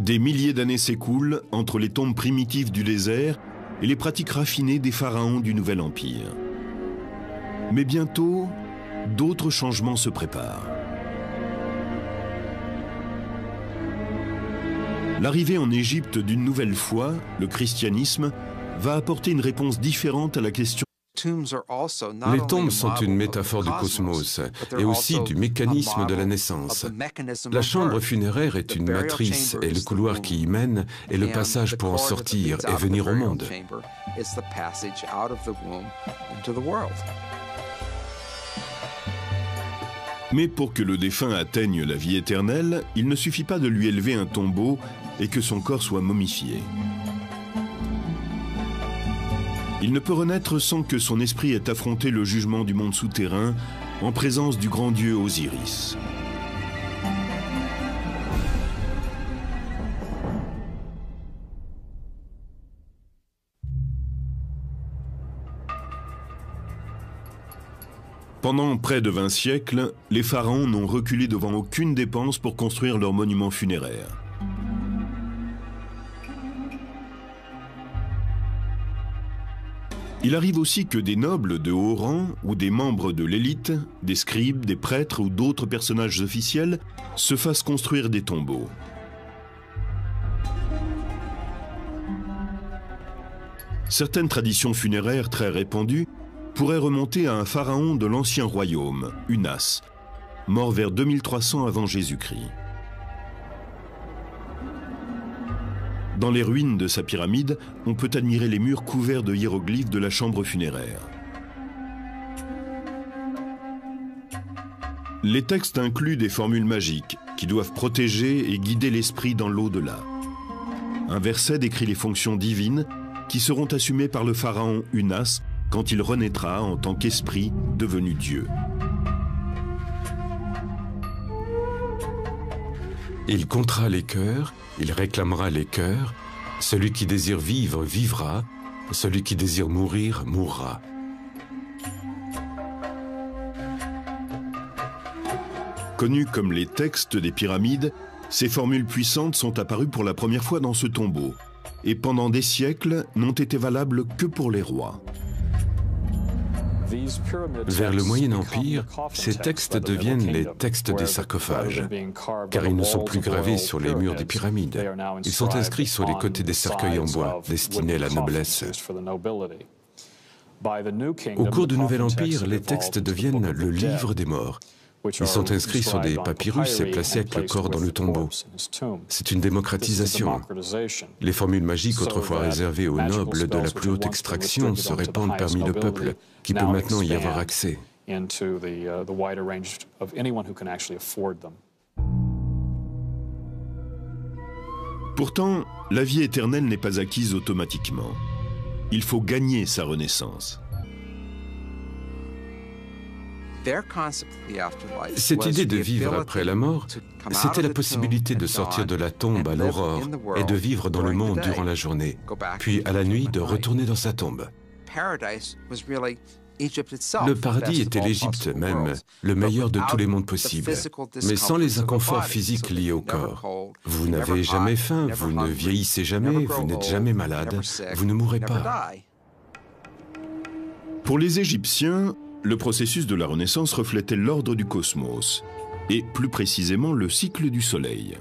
Des milliers d'années s'écoulent entre les tombes primitives du désert et les pratiques raffinées des pharaons du Nouvel Empire. Mais bientôt, d'autres changements se préparent. L'arrivée en Égypte d'une nouvelle foi, le christianisme, va apporter une réponse différente à la question. Les tombes sont une métaphore du cosmos et aussi du mécanisme de la naissance. La chambre funéraire est une matrice et le couloir qui y mène est le passage pour en sortir et venir au monde. Mais pour que le défunt atteigne la vie éternelle, il ne suffit pas de lui élever un tombeau et que son corps soit momifié. Il ne peut renaître sans que son esprit ait affronté le jugement du monde souterrain en présence du grand dieu Osiris. Pendant près de 20 siècles, les pharaons n'ont reculé devant aucune dépense pour construire leurs monuments funéraires. Il arrive aussi que des nobles de haut rang ou des membres de l'élite, des scribes, des prêtres ou d'autres personnages officiels se fassent construire des tombeaux. Certaines traditions funéraires très répandues pourraient remonter à un pharaon de l'ancien royaume, Unas, mort vers 2300 avant Jésus-Christ. Dans les ruines de sa pyramide, on peut admirer les murs couverts de hiéroglyphes de la chambre funéraire. Les textes incluent des formules magiques qui doivent protéger et guider l'esprit dans l'au-delà. Un verset décrit les fonctions divines qui seront assumées par le pharaon Unas quand il renaîtra en tant qu'esprit devenu Dieu. Il comptera les cœurs, il réclamera les cœurs. Celui qui désire vivre, vivra. Celui qui désire mourir, mourra. Connus comme les textes des pyramides, ces formules puissantes sont apparues pour la première fois dans ce tombeau et pendant des siècles n'ont été valables que pour les rois. Vers le Moyen Empire, ces textes deviennent les textes des sarcophages, car ils ne sont plus gravés sur les murs des pyramides. Ils sont inscrits sur les côtés des cercueils en bois, destinés à la noblesse. Au cours du Nouvel Empire, les textes deviennent le livre des morts. Ils sont inscrits sur des papyrus et placés avec le corps dans le tombeau. C'est une démocratisation. Les formules magiques autrefois réservées aux nobles de la plus haute extraction se répandent parmi le peuple, qui peut maintenant y avoir accès. Pourtant, la vie éternelle n'est pas acquise automatiquement. Il faut gagner sa renaissance. Cette idée de vivre après la mort, c'était la possibilité de sortir de la tombe à l'aurore et de vivre dans le monde durant la journée, puis à la nuit de retourner dans sa tombe. Le paradis était l'Égypte même, le meilleur de tous les mondes possibles, mais sans les inconforts physiques liés au corps. Vous n'avez jamais faim, vous ne vieillissez jamais, vous n'êtes jamais malade, vous ne mourrez pas. Pour les Égyptiens, le processus de la Renaissance reflétait l'ordre du cosmos, et plus précisément le cycle du Soleil.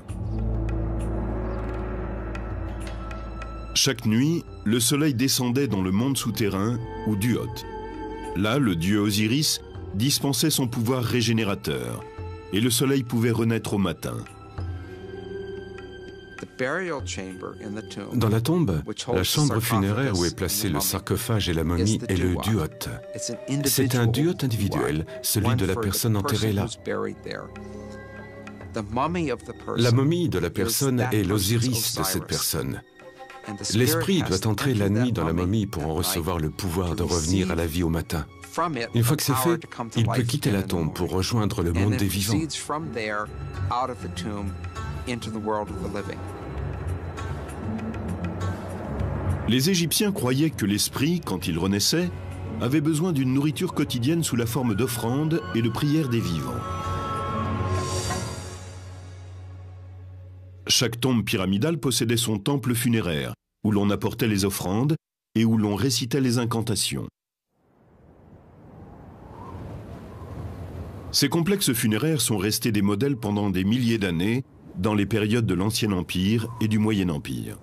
Chaque nuit, le Soleil descendait dans le monde souterrain, ou Duot. Là, le dieu Osiris dispensait son pouvoir régénérateur, et le Soleil pouvait renaître au matin. Dans la tombe, la chambre funéraire où est placé le sarcophage et la momie est le duot. C'est un duot individuel, celui de la personne enterrée là. La momie de la personne est l'Osiris de cette personne. L'esprit doit entrer la nuit dans la momie pour en recevoir le pouvoir de revenir à la vie au matin. Une fois que c'est fait, il peut quitter la tombe pour rejoindre le monde des vivants. Les Égyptiens croyaient que l'esprit, quand il renaissait, avait besoin d'une nourriture quotidienne sous la forme d'offrandes et de prières des vivants. Chaque tombe pyramidale possédait son temple funéraire, où l'on apportait les offrandes et où l'on récitait les incantations. Ces complexes funéraires sont restés des modèles pendant des milliers d'années dans les périodes de l'Ancien Empire et du Moyen Empire.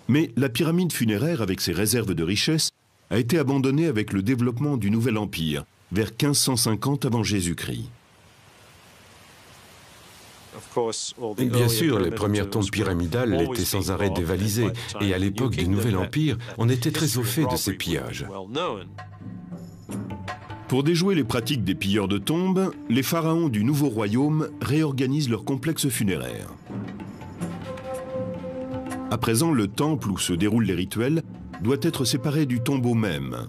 Mais la pyramide funéraire, avec ses réserves de richesses, a été abandonnée avec le développement du Nouvel Empire, vers 1550 avant Jésus-Christ. Bien sûr, les premières tombes pyramidales étaient sans arrêt dévalisées, et à l'époque du Nouvel Empire, on était très au fait de ces pillages. Pour déjouer les pratiques des pilleurs de tombes, les pharaons du Nouveau Royaume réorganisent leurs complexes funéraires. À présent, le temple où se déroulent les rituels doit être séparé du tombeau même.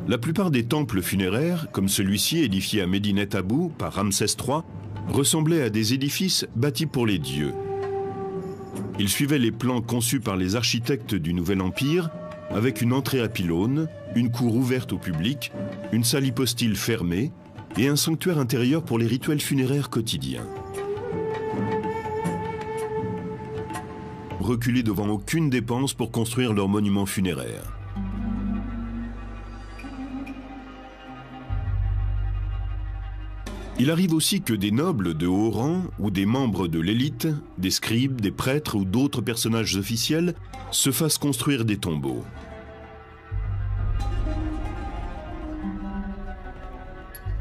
La plupart des temples funéraires, comme celui-ci édifié à Médinet Abou par Ramsès III, ressemblaient à des édifices bâtis pour les dieux. Ils suivaient les plans conçus par les architectes du Nouvel Empire, avec une entrée à pylônes, une cour ouverte au public, une salle hypostyle fermée et un sanctuaire intérieur pour les rituels funéraires quotidiens. Reculés devant aucune dépense pour construire leur monument funéraire. Il arrive aussi que des nobles de haut rang ou des membres de l'élite, des scribes, des prêtres ou d'autres personnages officiels se fassent construire des tombeaux.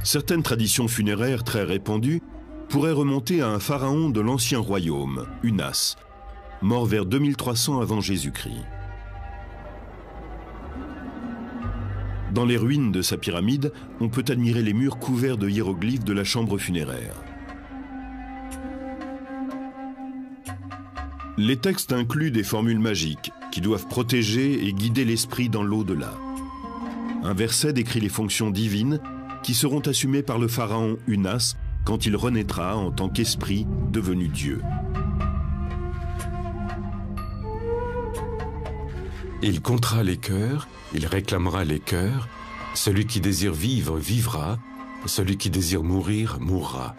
Certaines traditions funéraires très répandues pourraient remonter à un pharaon de l'ancien royaume, Unas, mort vers 2300 avant Jésus-Christ. Dans les ruines de sa pyramide, on peut admirer les murs couverts de hiéroglyphes de la chambre funéraire. Les textes incluent des formules magiques qui doivent protéger et guider l'esprit dans l'au-delà. Un verset décrit les fonctions divines qui seront assumées par le pharaon Unas quand il renaîtra en tant qu'esprit devenu Dieu. Il comptera les cœurs, il réclamera les cœurs. Celui qui désire vivre, vivra. Celui qui désire mourir, mourra.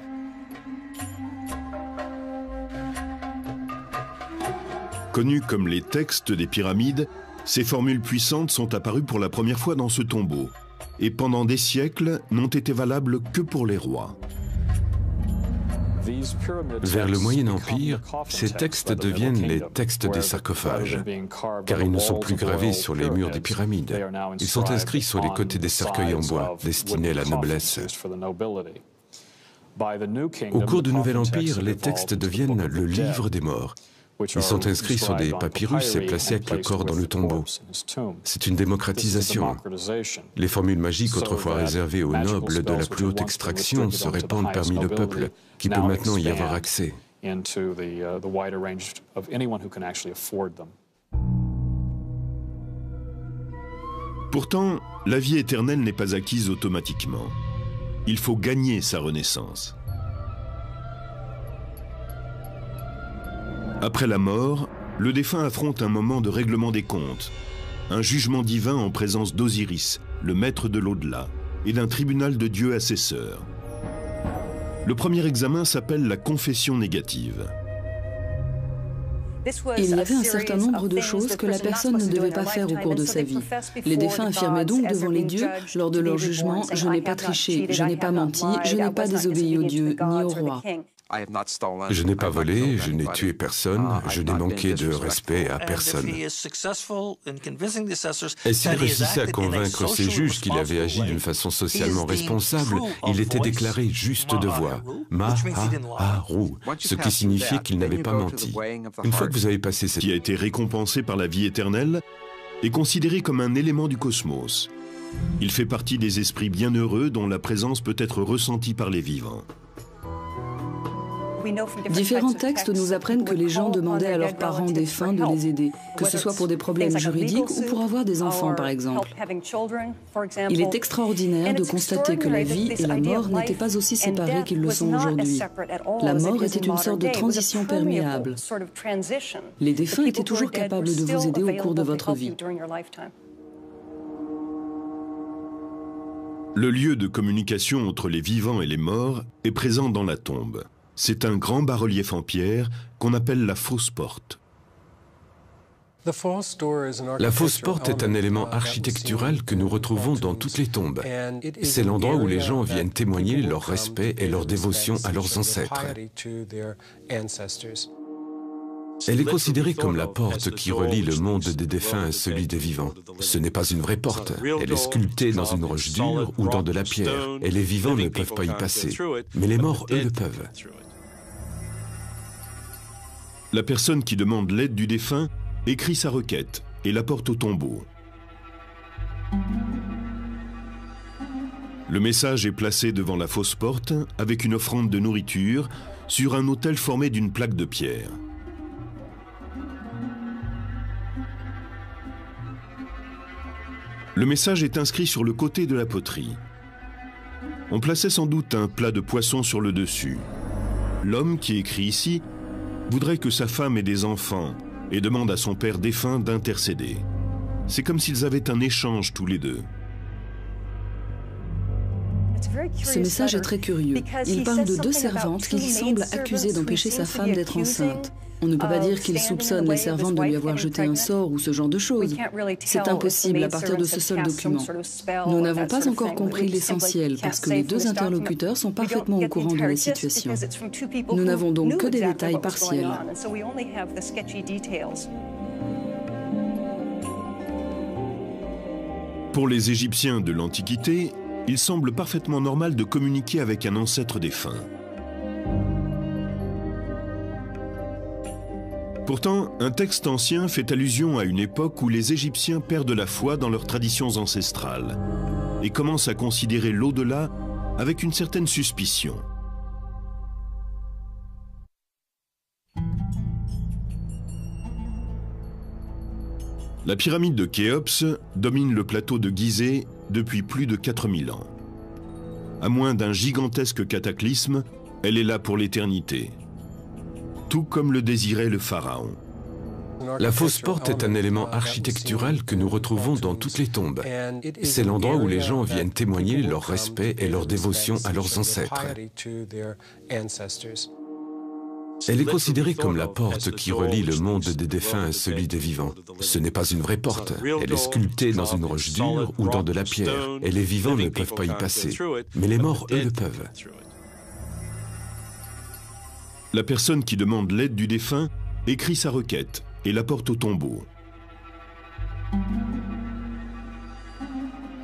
Connus comme les textes des pyramides, ces formules puissantes sont apparues pour la première fois dans ce tombeau et pendant des siècles n'ont été valables que pour les rois. Vers le Moyen Empire, ces textes deviennent les textes des sarcophages, car ils ne sont plus gravés sur les murs des pyramides. Ils sont inscrits sur les côtés des cercueils en bois, destinés à la noblesse. Au cours du Nouvel Empire, les textes deviennent le livre des morts. Ils sont inscrits sur des papyrus et placés avec le corps dans le tombeau. C'est une démocratisation. Les formules magiques autrefois réservées aux nobles de la plus haute extraction se répandent parmi le peuple, qui peut maintenant y avoir accès. Pourtant, la vie éternelle n'est pas acquise automatiquement. Il faut gagner sa renaissance. Après la mort, le défunt affronte un moment de règlement des comptes, un jugement divin en présence d'Osiris, le maître de l'au-delà, et d'un tribunal de Dieu assesseur. Le premier examen s'appelle la confession négative. Il y avait un certain nombre de choses que la personne ne devait pas faire au cours de sa vie. Les défunts affirmaient donc devant les dieux, lors de leur jugement, « Je n'ai pas triché, je n'ai pas menti, je n'ai pas désobéi aux dieux ni au roi. » Je n'ai pas volé, je n'ai tué personne, je n'ai manqué de respect à personne. Et s'il réussissait à convaincre ses juges qu'il avait agi d'une façon socialement responsable, il était déclaré juste de voix, Maharu, ce qui signifiait qu'il n'avait pas menti. Une fois que vous avez passé cette... qui a été récompensé par la vie éternelle, est considéré comme un élément du cosmos. Il fait partie des esprits bienheureux dont la présence peut être ressentie par les vivants. Différents textes nous apprennent que les gens demandaient à leurs parents défunts de les aider, que ce soit pour des problèmes juridiques ou pour avoir des enfants, par exemple. Il est extraordinaire de constater que la vie et la mort n'étaient pas aussi séparées qu'ils le sont aujourd'hui. La mort était une sorte de transition perméable. Les défunts étaient toujours capables de vous aider au cours de votre vie. Le lieu de communication entre les vivants et les morts est présent dans la tombe. C'est un grand bas-relief en pierre qu'on appelle la fausse porte. La fausse porte est un élément architectural que nous retrouvons dans toutes les tombes. C'est l'endroit où les gens viennent témoigner leur respect et leur dévotion à leurs ancêtres. Elle est considérée comme la porte qui relie le monde des défunts à celui des vivants. Ce n'est pas une vraie porte. Elle est sculptée dans une roche dure ou dans de la pierre, et les vivants ne peuvent pas y passer. Mais les morts, eux, le peuvent. La personne qui demande l'aide du défunt écrit sa requête et la porte au tombeau. Le message est placé devant la fausse porte avec une offrande de nourriture sur un autel formé d'une plaque de pierre. Le message est inscrit sur le côté de la poterie. On plaçait sans doute un plat de poisson sur le dessus. L'homme qui écrit ici voudrait que sa femme ait des enfants et demande à son père défunt d'intercéder. C'est comme s'ils avaient un échange tous les deux. Ce message est très curieux. Il parle de deux servantes qu'il semble accuser d'empêcher sa femme d'être enceinte. On ne peut pas dire qu'il soupçonne les servantes de lui avoir jeté un sort ou ce genre de choses. C'est impossible à partir de ce seul document. Nous n'avons pas encore compris l'essentiel parce que les deux interlocuteurs sont parfaitement au courant de la situation. Nous n'avons donc que des détails partiels. Pour les Égyptiens de l'Antiquité, il semble parfaitement normal de communiquer avec un ancêtre défunt. Pourtant, un texte ancien fait allusion à une époque où les Égyptiens perdent la foi dans leurs traditions ancestrales et commencent à considérer l'au-delà avec une certaine suspicion. La pyramide de Khéops domine le plateau de Gizeh depuis plus de 4000 ans. À moins d'un gigantesque cataclysme, elle est là pour l'éternité. Tout comme le désirait le pharaon. La fausse porte est un élément architectural que nous retrouvons dans toutes les tombes. C'est l'endroit où les gens viennent témoigner leur respect et leur dévotion à leurs ancêtres. Elle est considérée comme la porte qui relie le monde des défunts à celui des vivants. Ce n'est pas une vraie porte. Elle est sculptée dans une roche dure ou dans de la pierre, et les vivants ne peuvent pas y passer. Mais les morts, eux, le peuvent. La personne qui demande l'aide du défunt écrit sa requête et la porte au tombeau.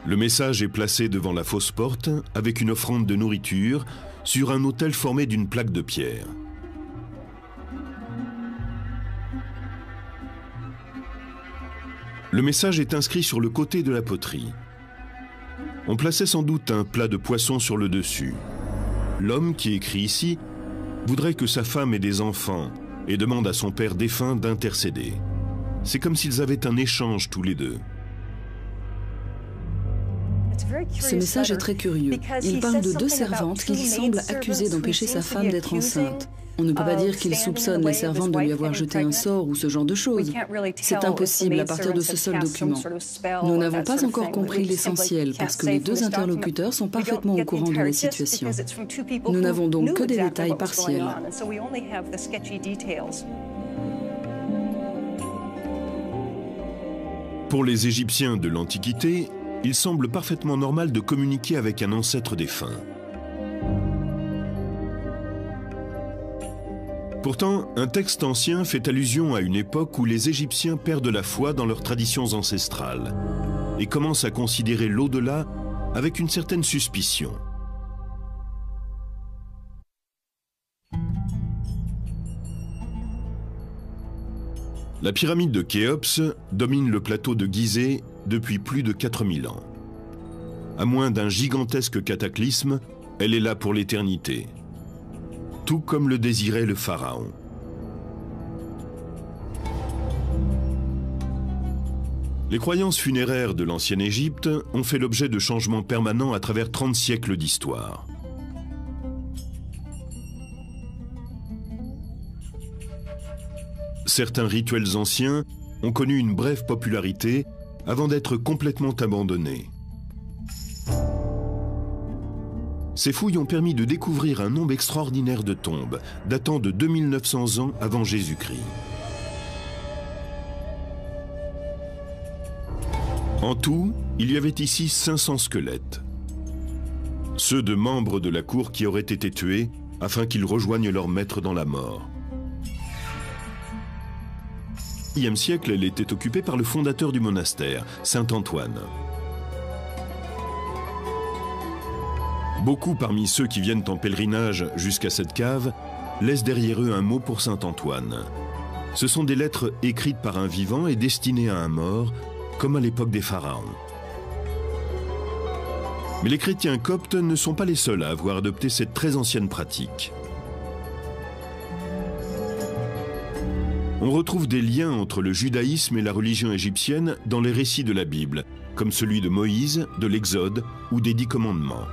Le message est placé devant la fausse porte avec une offrande de nourriture sur un autel formé d'une plaque de pierre. Le message est inscrit sur le côté de la poterie. On plaçait sans doute un plat de poisson sur le dessus. L'homme qui écrit ici voudrait que sa femme ait des enfants et demande à son père défunt d'intercéder. C'est comme s'ils avaient un échange tous les deux. Ce message est très curieux. Il parle de deux servantes qu'il semble accuser d'empêcher sa femme d'être enceinte. On ne peut pas dire qu'il soupçonne les servantes de lui avoir jeté un sort ou ce genre de choses. C'est impossible à partir de ce seul document. Nous n'avons pas encore compris l'essentiel parce que les deux interlocuteurs sont parfaitement au courant de la situation. Nous n'avons donc que des détails partiels. Pour les Égyptiens de l'Antiquité, il semble parfaitement normal de communiquer avec un ancêtre défunt. Pourtant, un texte ancien fait allusion à une époque où les Égyptiens perdent la foi dans leurs traditions ancestrales et commencent à considérer l'au-delà avec une certaine suspicion. La pyramide de Khéops domine le plateau de Gizeh depuis plus de 4000 ans. À moins d'un gigantesque cataclysme, elle est là pour l'éternité. Tout comme le désirait le pharaon. Les croyances funéraires de l'ancienne Égypte ont fait l'objet de changements permanents à travers 30 siècles d'histoire. Certains rituels anciens ont connu une brève popularité avant d'être complètement abandonnés. Ces fouilles ont permis de découvrir un nombre extraordinaire de tombes, datant de 2900 ans avant Jésus-Christ. En tout, il y avait ici 500 squelettes. Ceux de membres de la cour qui auraient été tués afin qu'ils rejoignent leur maître dans la mort. Au IIe siècle, elle était occupée par le fondateur du monastère, Saint Antoine. Beaucoup parmi ceux qui viennent en pèlerinage jusqu'à cette cave laissent derrière eux un mot pour Saint Antoine. Ce sont des lettres écrites par un vivant et destinées à un mort, comme à l'époque des pharaons. Mais les chrétiens coptes ne sont pas les seuls à avoir adopté cette très ancienne pratique. On retrouve des liens entre le judaïsme et la religion égyptienne dans les récits de la Bible, comme celui de Moïse, de l'Exode ou des 10 commandements.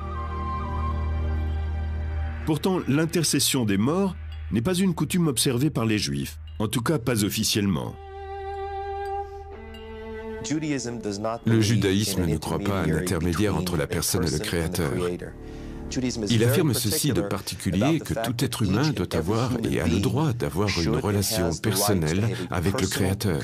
Pourtant, l'intercession des morts n'est pas une coutume observée par les Juifs, en tout cas pas officiellement. Le judaïsme ne croit pas à un intermédiaire entre la personne et le Créateur. Il affirme ceci de particulier que tout être humain doit avoir et a le droit d'avoir une relation personnelle avec le Créateur.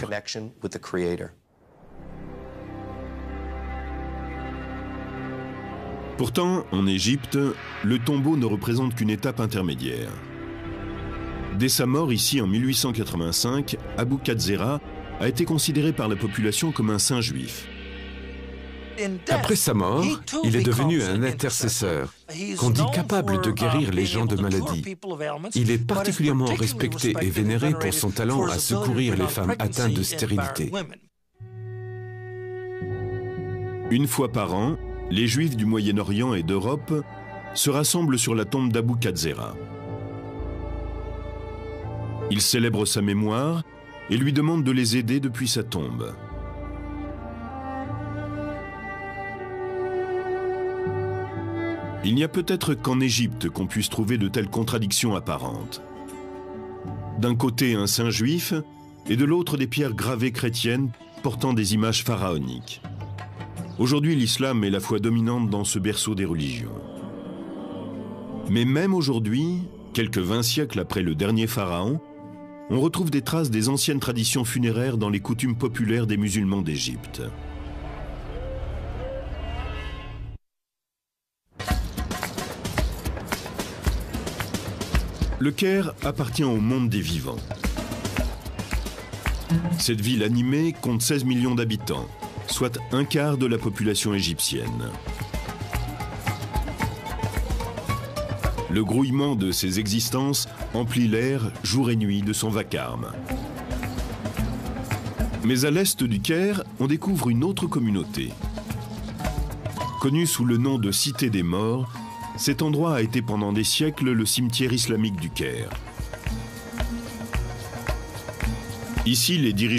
Pourtant, en Égypte, le tombeau ne représente qu'une étape intermédiaire. Dès sa mort ici en 1885, Abou Katzera a été considéré par la population comme un saint juif. Après sa mort, il est devenu un intercesseur, qu'on dit capable de guérir les gens de maladies. Il est particulièrement respecté et vénéré pour son talent à secourir les femmes atteintes de stérilité. Une fois par an, les Juifs du Moyen-Orient et d'Europe se rassemblent sur la tombe d'Abou Katzera. Ils célèbrent sa mémoire et lui demandent de les aider depuis sa tombe. Il n'y a peut-être qu'en Égypte qu'on puisse trouver de telles contradictions apparentes. D'un côté un saint juif et de l'autre des pierres gravées chrétiennes portant des images pharaoniques. Aujourd'hui, l'islam est la foi dominante dans ce berceau des religions. Mais même aujourd'hui, quelques 20 siècles après le dernier pharaon, on retrouve des traces des anciennes traditions funéraires dans les coutumes populaires des musulmans d'Égypte. Le Caire appartient au monde des vivants. Cette ville animée compte 16 millions d'habitants, soit un quart de la population égyptienne. Le grouillement de ces existences emplit l'air jour et nuit de son vacarme. Mais à l'est du Caire, on découvre une autre communauté. Connue sous le nom de Cité des Morts, cet endroit a été pendant des siècles le cimetière islamique du Caire. Ici, les dirigeants